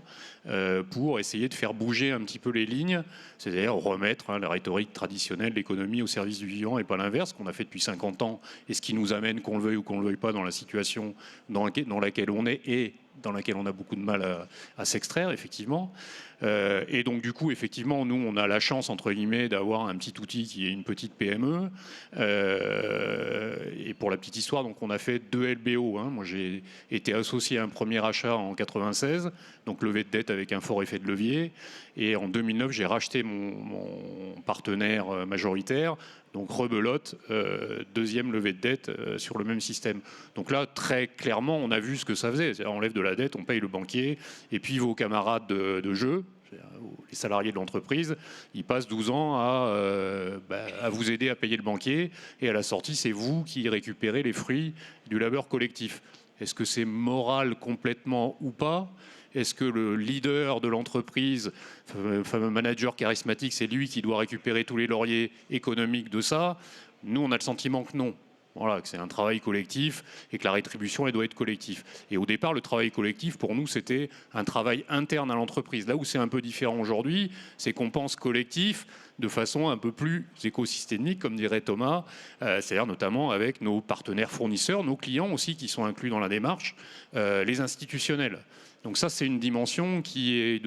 pour essayer de faire bouger un petit peu les lignes, c'est-à-dire remettre la rhétorique traditionnelle de l'économie au service du vivant et pas l'inverse, ce qu'on a fait depuis 50 ans et ce qui nous amène, qu'on le veuille ou qu'on ne le veuille pas, dans la situation dans laquelle on est et dans laquelle on a beaucoup de mal à s'extraire, effectivement. Et donc, du coup, effectivement, nous, on a la chance, entre guillemets, d'avoir un petit outil qui est une petite PME. Et pour la petite histoire, donc, on a fait 2 LBO. Moi, j'ai été associé à un premier achat en 96, donc levée de dette avec un fort effet de levier. Et en 2009, j'ai racheté mon partenaire majoritaire. Donc rebelote, deuxième levée de dette sur le même système. Donc là, très clairement, on a vu ce que ça faisait. On enlève de la dette, on paye le banquier, et puis vos camarades de jeu, les salariés de l'entreprise, ils passent 12 ans à vous aider à payer le banquier, et à la sortie, c'est vous qui récupérez les fruits du labeur collectif. Est-ce que c'est moral complètement ou pas ? Est-ce que le leader de l'entreprise, le fameux manager charismatique, c'est lui qui doit récupérer tous les lauriers économiques de ça ? Nous, on a le sentiment que non. Voilà, que c'est un travail collectif et que la rétribution, elle doit être collective. Et au départ, le travail collectif, pour nous, c'était un travail interne à l'entreprise. Là où c'est un peu différent aujourd'hui, c'est qu'on pense collectif de façon un peu plus écosystémique, comme dirait Thomas, c'est-à-dire notamment avec nos partenaires fournisseurs, nos clients aussi qui sont inclus dans la démarche, les institutionnels. Donc ça, c'est une dimension qui est,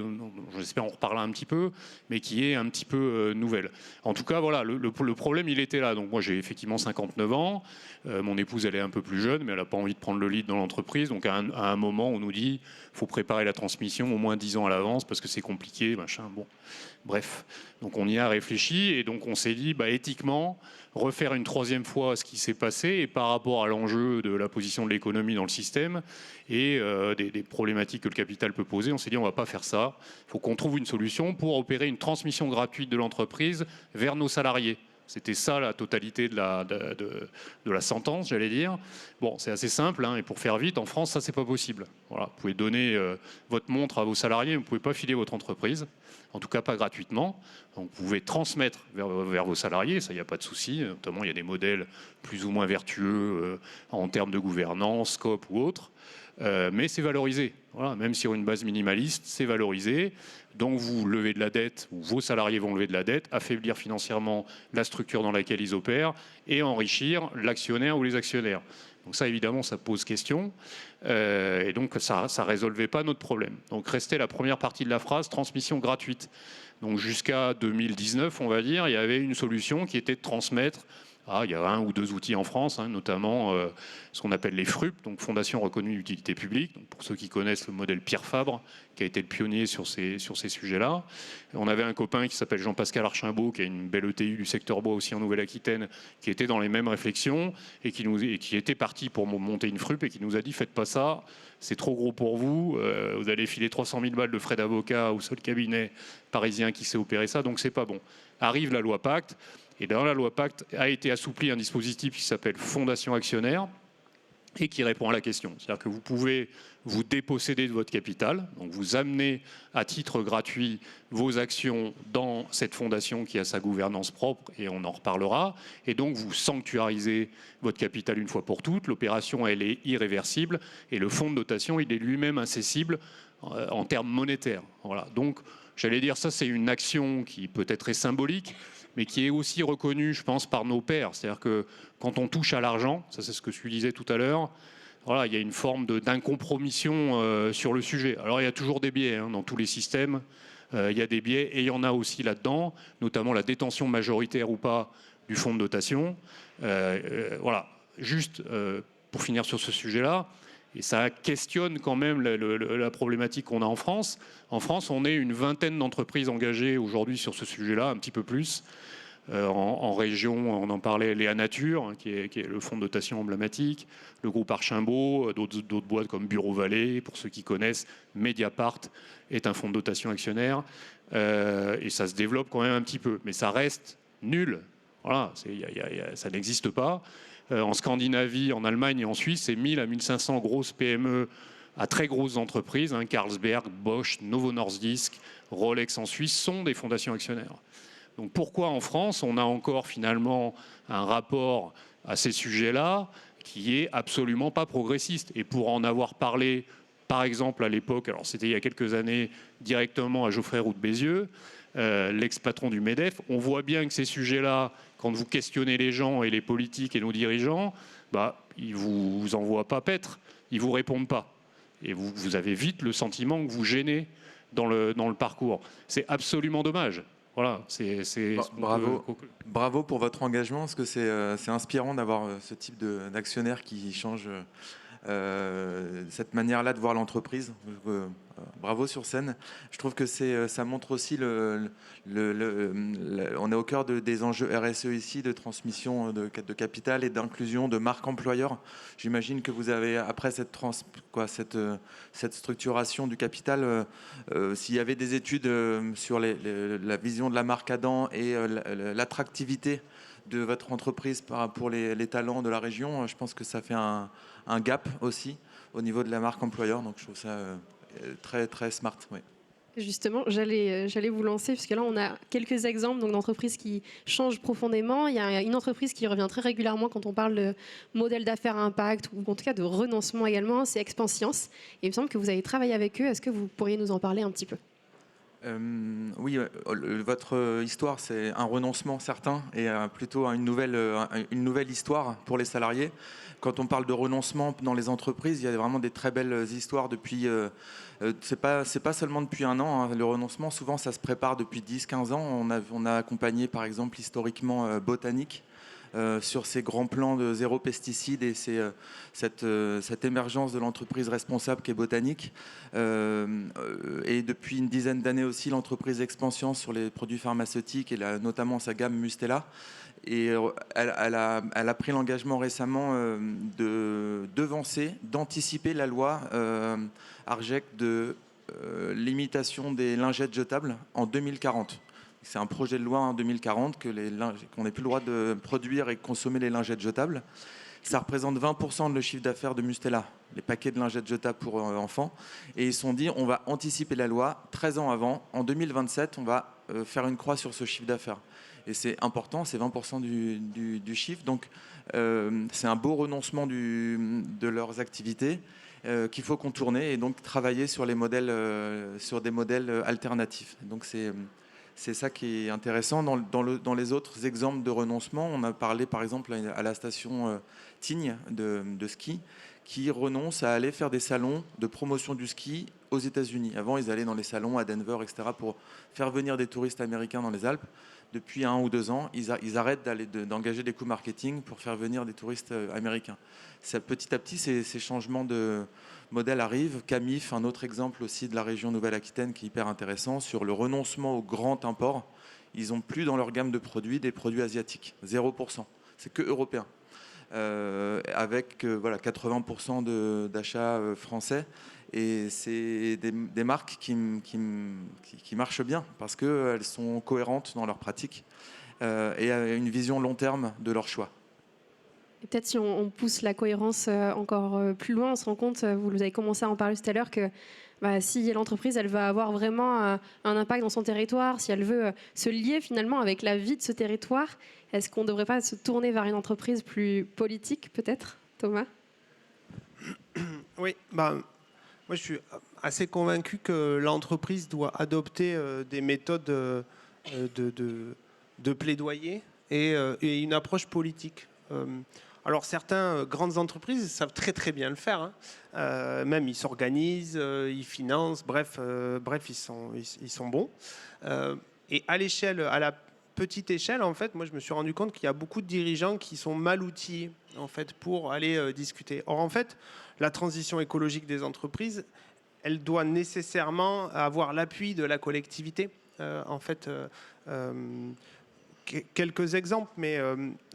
j'espère on reparlera un petit peu, mais qui est un petit peu nouvelle. En tout cas, voilà, le problème, il était là. Donc moi, j'ai effectivement 59 ans. Mon épouse, elle est un peu plus jeune, mais elle n'a pas envie de prendre le lead dans l'entreprise. Donc à un moment, on nous dit, faut préparer la transmission au moins 10 ans à l'avance parce que c'est compliqué, machin. Bon, bref. Donc on y a réfléchi et donc on s'est dit, éthiquement, refaire une troisième fois ce qui s'est passé et par rapport à l'enjeu de la position de l'économie dans le système et des problématiques que le capital peut poser, on s'est dit on ne va pas faire ça. Il faut qu'on trouve une solution pour opérer une transmission gratuite de l'entreprise vers nos salariés. C'était ça la totalité de la sentence, j'allais dire. Bon, c'est assez simple, et pour faire vite, en France, ça, c'est pas possible. Voilà, vous pouvez donner votre montre à vos salariés, mais vous ne pouvez pas filer votre entreprise, en tout cas pas gratuitement. Donc, vous pouvez transmettre vers vos salariés, ça, il n'y a pas de souci. Notamment, il y a des modèles plus ou moins vertueux en termes de gouvernance, scope ou autre. Mais c'est valorisé. Voilà, même sur une base minimaliste, c'est valorisé. Donc vous levez de la dette, ou vos salariés vont lever de la dette, affaiblir financièrement la structure dans laquelle ils opèrent et enrichir l'actionnaire ou les actionnaires. Donc ça, évidemment, ça pose question. Et donc ça ne résolvait pas notre problème. Donc restait la première partie de la phrase, transmission gratuite. Donc jusqu'à 2019, on va dire, il y avait une solution qui était de transmettre. Il y a 1 ou 2 outils en France, notamment ce qu'on appelle les FRUP, donc Fondation Reconnue d'Utilité Publique. Donc pour ceux qui connaissent le modèle Pierre Fabre, qui a été le pionnier sur ces sujets-là. On avait un copain qui s'appelle Jean-Pascal Archimbaud, qui a une belle ETI du secteur bois aussi en Nouvelle-Aquitaine, qui était dans les mêmes réflexions et qui était parti pour monter une FRUP et qui nous a dit « faites pas ça, c'est trop gros pour vous, vous allez filer 300 000 balles de frais d'avocat au seul cabinet parisien qui sait opérer ça, donc c'est pas bon ». Arrive la loi Pacte. Et dans la loi Pacte a été assoupli un dispositif qui s'appelle Fondation Actionnaire et qui répond à la question. C'est-à-dire que vous pouvez vous déposséder de votre capital, donc vous amener à titre gratuit vos actions dans cette fondation qui a sa gouvernance propre, et on en reparlera, et donc vous sanctuarisez votre capital une fois pour toutes. L'opération, elle est irréversible, et le fonds de dotation, il est lui-même incessible en termes monétaires. Voilà. Donc, j'allais dire, ça c'est une action qui peut-être est symbolique, mais qui est aussi reconnue, je pense, par nos pairs. C'est-à-dire que quand on touche à l'argent, ça c'est ce que je disais tout à l'heure, voilà, il y a une forme d'incompromission sur le sujet. Alors il y a toujours des biais dans tous les systèmes. Il y a des biais et il y en a aussi là-dedans, notamment la détention majoritaire ou pas du fonds de dotation. Voilà, juste pour finir sur ce sujet-là, et ça questionne quand même la problématique qu'on a en France. En France, on est une vingtaine d'entreprises engagées aujourd'hui sur ce sujet-là, un petit peu plus. En région, on en parlait, Léa Nature, qui est le fonds de dotation emblématique, le groupe Archimbaud, d'autres boîtes comme Bureau Vallée, pour ceux qui connaissent, Mediapart est un fonds de dotation actionnaire, et ça se développe quand même un petit peu, mais ça reste nul. Voilà, ça n'existe pas. En Scandinavie, en Allemagne et en Suisse, c'est 1000 à 1500 grosses PME à très grosses entreprises, Carlsberg, Bosch, Novo Nordisk, Rolex en Suisse, sont des fondations actionnaires. Donc pourquoi en France, on a encore finalement un rapport à ces sujets-là qui est absolument pas progressiste? Et pour en avoir parlé, par exemple à l'époque, alors c'était il y a quelques années, directement à Geoffrey Roux de Bézieux, l'ex-patron du MEDEF, on voit bien que ces sujets-là, quand vous questionnez les gens et les politiques et nos dirigeants, ils vous envoient pas paître, ils vous répondent pas. Et vous avez vite le sentiment que vous gênez dans le parcours. C'est absolument dommage. Voilà, Bravo pour votre engagement, parce que c'est inspirant d'avoir ce type d'actionnaire qui change cette manière-là de voir l'entreprise. Bravo sur scène. Je trouve que ça montre aussi on est au cœur des enjeux RSE ici, de transmission de capital et d'inclusion de marque employeur. J'imagine que vous avez, après cette structuration du capital, s'il y avait des études sur la vision de la marque Adam et l'attractivité de votre entreprise pour les talents de la région, je pense que ça fait un gap aussi au niveau de la marque employeur. Donc je trouve ça très, très smart. Oui. Justement, j'allais vous lancer, puisque là, on a quelques exemples d'entreprises qui changent profondément. Il y a une entreprise qui revient très régulièrement quand on parle de modèle d'affaires à impact, ou en tout cas de renoncement également, c'est Expansience. Et il me semble que vous avez travaillé avec eux. Est-ce que vous pourriez nous en parler un petit peu ? Oui, votre histoire, c'est un renoncement certain et plutôt une nouvelle histoire pour les salariés. Quand on parle de renoncement dans les entreprises, il y a vraiment des très belles histoires depuis... c'est pas seulement depuis un an. Le renoncement, souvent, ça se prépare depuis 10-15 ans. On a accompagné, par exemple, historiquement, Botanique sur ces grands plans de zéro pesticide et cette émergence de l'entreprise responsable qui est Botanique. Et depuis une dizaine d'années aussi, l'entreprise Expansience sur les produits pharmaceutiques et notamment sa gamme Mustela. Et elle a pris l'engagement récemment de devancer, d'anticiper la loi ARGEC de limitation des lingettes jetables en 2040. C'est un projet de loi en 2040 qu'on n'ait plus le droit de produire et consommer les lingettes jetables. Ça représente 20% de le chiffre d'affaires de Mustela, les paquets de lingettes jetables pour enfants. Et ils se sont dit, on va anticiper la loi 13 ans avant. En 2027, on va faire une croix sur ce chiffre d'affaires. Et c'est important, c'est 20% du chiffre. Donc, c'est un beau renoncement de leurs activités qu'il faut contourner et donc travailler sur des modèles alternatifs. Donc, c'est ça qui est intéressant. Dans les autres exemples de renoncement, on a parlé par exemple à la station Tignes de ski, qui renonce à aller faire des salons de promotion du ski aux États-Unis. Avant, ils allaient dans les salons à Denver, etc., pour faire venir des touristes américains dans les Alpes. Depuis 1 ou 2 ans, ils arrêtent d'engager des coûts marketing pour faire venir des touristes américains. Petit à petit, ces changements de modèle arrivent. Camif, un autre exemple aussi de la région Nouvelle-Aquitaine qui est hyper intéressant, sur le renoncement au grand import. Ils n'ont plus dans leur gamme de produits des produits asiatiques, 0%. C'est que européen. Avec 80% d'achats français. Et c'est des marques qui marchent bien parce qu'elles sont cohérentes dans leurs pratiques et une vision long terme de leur choix. Et peut-être si on pousse la cohérence encore plus loin, on se rend compte, vous avez commencé à en parler tout à l'heure, que si l'entreprise elle va avoir vraiment un impact dans son territoire, si elle veut se lier finalement avec la vie de ce territoire, est-ce qu'on ne devrait pas se tourner vers une entreprise plus politique peut-être, Thomas ? Oui, moi je suis assez convaincu que l'entreprise doit adopter des méthodes de plaidoyer et une approche politique. Alors certaines grandes entreprises savent très très bien le faire, hein. Même ils s'organisent, ils financent, bref, ils sont bons. Et à la petite échelle, en fait, moi je me suis rendu compte qu'il y a beaucoup de dirigeants qui sont mal outillés en fait pour aller discuter. Or en fait, la transition écologique des entreprises, elle doit nécessairement avoir l'appui de la collectivité. En fait. Quelques exemples, mais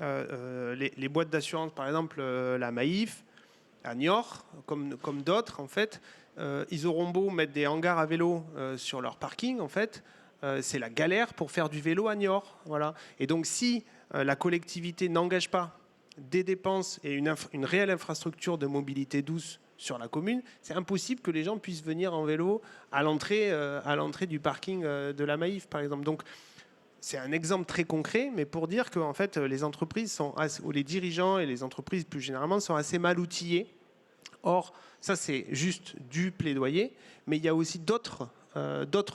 les boîtes d'assurance, par exemple, la Maïf, à Niort, comme d'autres, en fait, ils auront beau mettre des hangars à vélo sur leur parking, en fait, c'est la galère pour faire du vélo à Niort. Voilà. Et donc, si la collectivité n'engage pas des dépenses et une réelle infrastructure de mobilité douce sur la commune, c'est impossible que les gens puissent venir en vélo à l'entrée du parking de la Maïf, par exemple. Donc, c'est un exemple très concret, mais pour dire que en fait, les entreprises ou les dirigeants et les entreprises plus généralement sont assez mal outillés. Or, ça c'est juste du plaidoyer, mais il y a aussi d'autres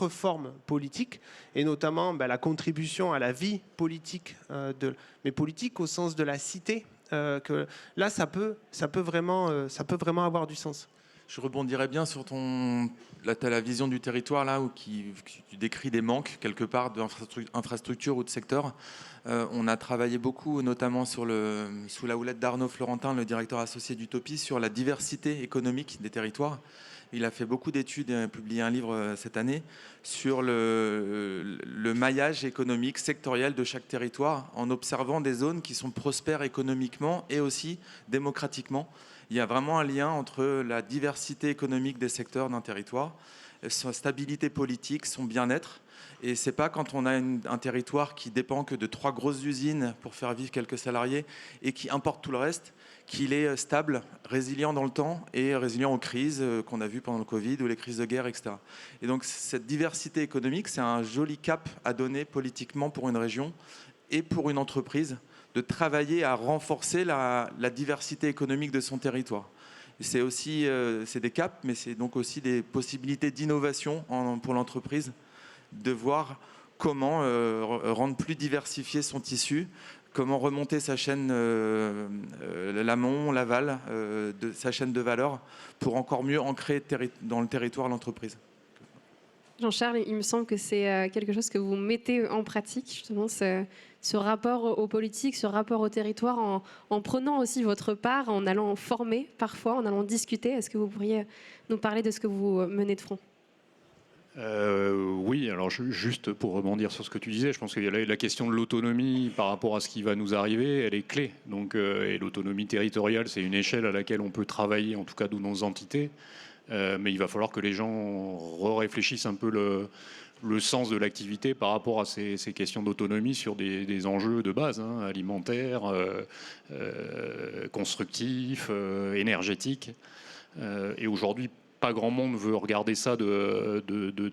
formes politiques, et notamment la contribution à la vie politique, mais politique au sens de la cité, que là ça peut vraiment avoir du sens. Je rebondirais bien sur là, tu as la vision du territoire là, où tu décris des manques quelque part d'infrastructures ou de secteurs. On a travaillé beaucoup, notamment sous la houlette d'Arnaud Florentin, le directeur associé d'Utopie, sur la diversité économique des territoires. Il a fait beaucoup d'études et a publié un livre cette année sur le maillage économique sectoriel de chaque territoire, en observant des zones qui sont prospères économiquement et aussi démocratiquement. Il y a vraiment un lien entre la diversité économique des secteurs d'un territoire, sa stabilité politique, son bien-être. Et c'est pas quand on a un territoire qui dépend que de 3 grosses usines pour faire vivre quelques salariés et qui importe tout le reste, qu'il est stable, résilient dans le temps et résilient aux crises qu'on a vues pendant le Covid ou les crises de guerre, etc. Et donc cette diversité économique, c'est un joli cap à donner politiquement pour une région et pour une entreprise, de travailler à renforcer la diversité économique de son territoire. C'est aussi c'est des caps, mais c'est donc aussi des possibilités d'innovation pour l'entreprise, de voir comment rendre plus diversifié son tissu, comment remonter sa chaîne, l'amont, l'aval, de sa chaîne de valeur, pour encore mieux ancrer dans le territoire l'entreprise. Jean-Charles, il me semble que c'est quelque chose que vous mettez en pratique, justement, ce rapport aux politiques, ce rapport au territoire, en prenant aussi votre part, en allant former parfois, en allant discuter. Est-ce que vous pourriez nous parler de ce que vous menez de front ? Oui, alors juste pour rebondir sur ce que tu disais, je pense que la question de l'autonomie par rapport à ce qui va nous arriver, elle est clé. Donc, et l'autonomie territoriale, c'est une échelle à laquelle on peut travailler, en tout cas dans nos entités. Mais il va falloir que les gens réfléchissent un peu le sens de l'activité par rapport à ces questions d'autonomie sur des enjeux de base, hein, alimentaires, constructifs, énergétiques. Et aujourd'hui, pas grand monde veut regarder ça de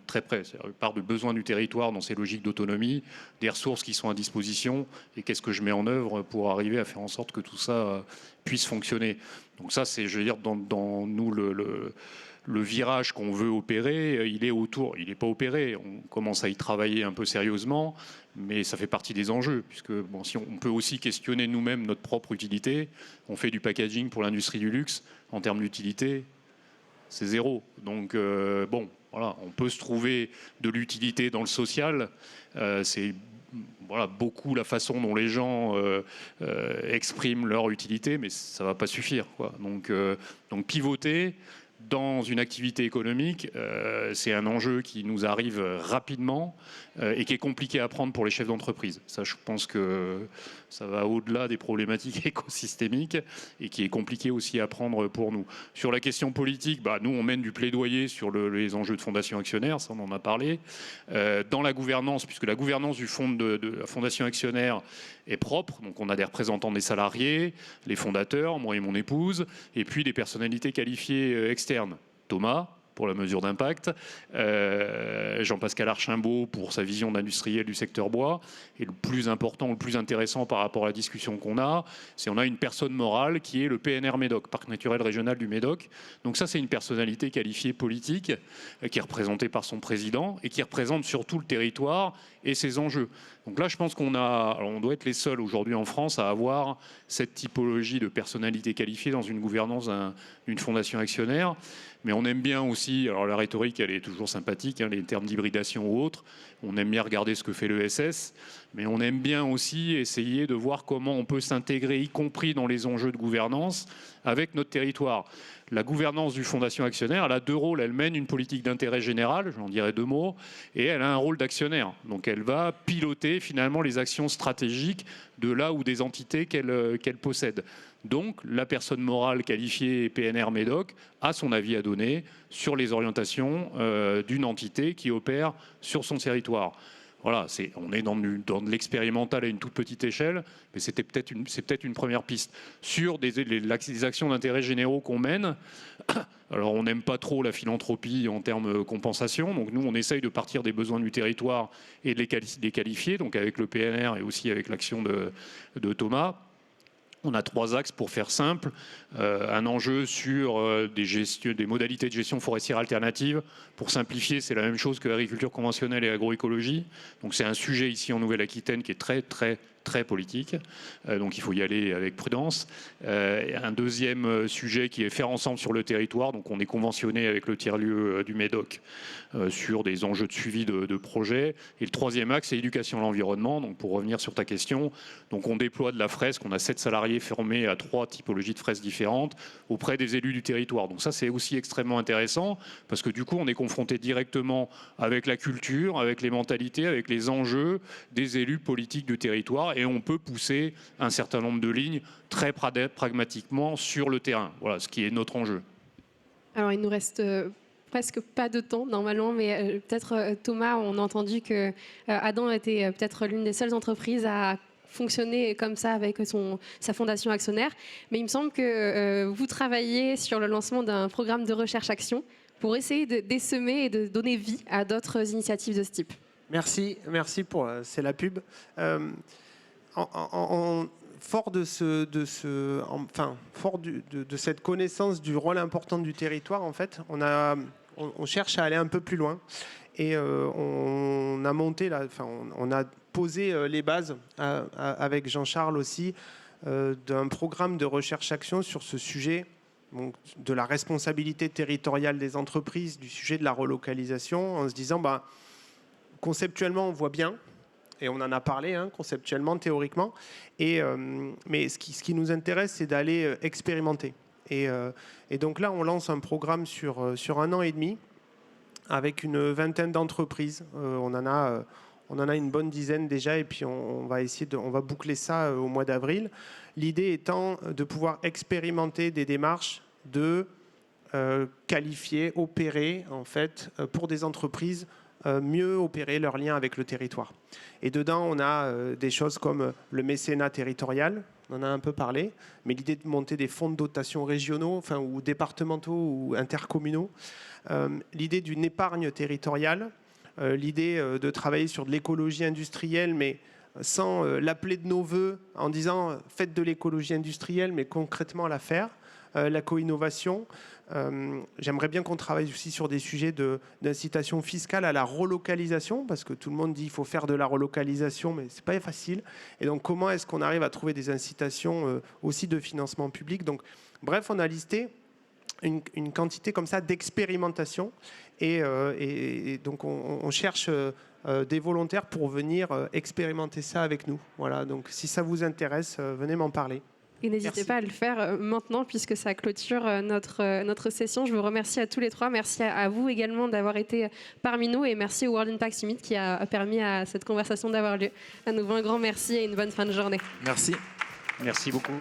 très près. Il part de besoin du territoire dans ces logiques d'autonomie, des ressources qui sont à disposition, et qu'est-ce que je mets en œuvre pour arriver à faire en sorte que tout ça puisse fonctionner. Donc ça, c'est, je veux dire, dans nous, le virage qu'on veut opérer, il est autour. Il n'est pas opéré. On commence à y travailler un peu sérieusement, mais ça fait partie des enjeux, puisque si on peut aussi questionner nous-mêmes notre propre utilité. On fait du packaging pour l'industrie du luxe. En termes d'utilité, c'est zéro. Donc, voilà, on peut se trouver de l'utilité dans le social. C'est beaucoup la façon dont les gens expriment leur utilité, mais ça ne va pas suffire, quoi. Donc pivoter dans une activité économique, c'est un enjeu qui nous arrive rapidement et qui est compliqué à prendre pour les chefs d'entreprise. Ça, je pense que ça va au-delà des problématiques écosystémiques et qui est compliqué aussi à prendre pour nous. Sur la question politique, nous, on mène du plaidoyer sur les enjeux de fondation actionnaire, ça, on en a parlé. Dans la gouvernance, puisque la gouvernance du fonds de la fondation actionnaire est propre, donc on a des représentants des salariés, les fondateurs, moi et mon épouse, et puis des personnalités qualifiées externes. Thomas, pour la mesure d'impact, Jean-Pascal Archimbaud pour sa vision d'industriel du secteur bois, et le plus important, le plus intéressant par rapport à la discussion qu'on a, c'est on a une personne morale qui est le PNR Médoc, Parc naturel régional du Médoc. Donc ça, c'est une personnalité qualifiée politique qui est représentée par son président et qui représente surtout le territoire et ses enjeux. Donc là, je pense on doit être les seuls aujourd'hui en France à avoir cette typologie de personnalité qualifiée dans une gouvernance d'une fondation actionnaire. Mais on aime bien aussi, alors la rhétorique, elle est toujours sympathique, hein, les termes d'hybridation ou autres. On aime bien regarder ce que fait l'ESS, mais on aime bien aussi essayer de voir comment on peut s'intégrer, y compris dans les enjeux de gouvernance, avec notre territoire. La gouvernance du fondation actionnaire, elle a deux rôles. Elle mène une politique d'intérêt général, j'en dirais deux mots, et elle a un rôle d'actionnaire. Donc elle va piloter finalement les actions stratégiques de là ou des entités qu'elle possède. Donc la personne morale qualifiée PNR Médoc a son avis à donner sur les orientations d'une entité qui opère sur son territoire. Voilà, on est dans de l'expérimental à une toute petite échelle, mais c'est peut-être une première piste. Sur des actions d'intérêt généraux qu'on mène, alors on n'aime pas trop la philanthropie en termes compensation, donc nous on essaye de partir des besoins du territoire et de les qualifier, donc avec le PNR et aussi avec l'action de Thomas. On a trois axes pour faire simple. Un enjeu sur des modalités de gestion forestière alternative. Pour simplifier, c'est la même chose que l'agriculture conventionnelle et l'agroécologie. Donc c'est un sujet ici en Nouvelle-Aquitaine qui est très, très, très politique. Donc il faut y aller avec prudence. Un deuxième sujet qui est faire ensemble sur le territoire. Donc on est conventionné avec le tiers-lieu du Médoc sur des enjeux de suivi de projets. Et le troisième axe, c'est éducation à l'environnement. Donc pour revenir sur ta question, donc on déploie de la fresque. On a 7 salariés formés à 3 typologies de fresques différentes auprès des élus du territoire. Donc ça, c'est aussi extrêmement intéressant parce que du coup, on est confronté directement avec la culture, avec les mentalités, avec les enjeux des élus politiques du territoire et on peut pousser un certain nombre de lignes très pragmatiquement sur le terrain. Voilà ce qui est notre enjeu. Alors, il nous reste presque pas de temps normalement, mais peut-être Thomas, on a entendu que Adam était peut-être l'une des seules entreprises à fonctionner comme ça avec sa fondation actionnaire. Mais il me semble que vous travaillez sur le lancement d'un programme de recherche-action pour essayer de désemer et de donner vie à d'autres initiatives de ce type. Merci pour c'est la pub. Fort de cette connaissance du rôle important du territoire, en fait, on cherche à aller un peu plus loin et on a posé les bases avec Jean-Charles aussi d'un programme de recherche-action sur ce sujet. Donc, de la responsabilité territoriale des entreprises, du sujet de la relocalisation, en se disant, conceptuellement, on voit bien, et on en a parlé, conceptuellement, théoriquement, mais ce qui nous intéresse, c'est d'aller expérimenter. Et donc là, on lance un programme sur 1 an et demi, avec une vingtaine d'entreprises. On en a une bonne dizaine déjà, et puis on va boucler ça au mois d'avril. L'idée étant de pouvoir expérimenter des démarches de qualifier, opérer, en fait, pour des entreprises, mieux opérer leur lien avec le territoire. Et dedans, on a des choses comme le mécénat territorial, on en a un peu parlé, mais l'idée de monter des fonds de dotation régionaux, ou départementaux ou intercommunaux, l'idée d'une épargne territoriale, l'idée de travailler sur de l'écologie industrielle, mais sans l'appeler de nos voeux en disant faites de l'écologie industrielle, mais concrètement la faire, la co-innovation. J'aimerais bien qu'on travaille aussi sur des sujets d'incitation fiscale à la relocalisation, parce que tout le monde dit qu'il faut faire de la relocalisation, mais ce n'est pas facile. Et donc, comment est-ce qu'on arrive à trouver des incitations aussi de financement public? Donc, bref, on a listé une quantité comme ça d'expérimentation. Et donc, on cherche des volontaires pour venir expérimenter ça avec nous. Voilà, donc si ça vous intéresse, venez m'en parler. Et n'hésitez pas à le faire maintenant puisque ça clôture notre session. Je vous remercie à tous les trois. Merci à vous également d'avoir été parmi nous et merci au World Impact Summit qui a permis à cette conversation d'avoir lieu. À nouveau, un grand merci et une bonne fin de journée. Merci. Merci beaucoup.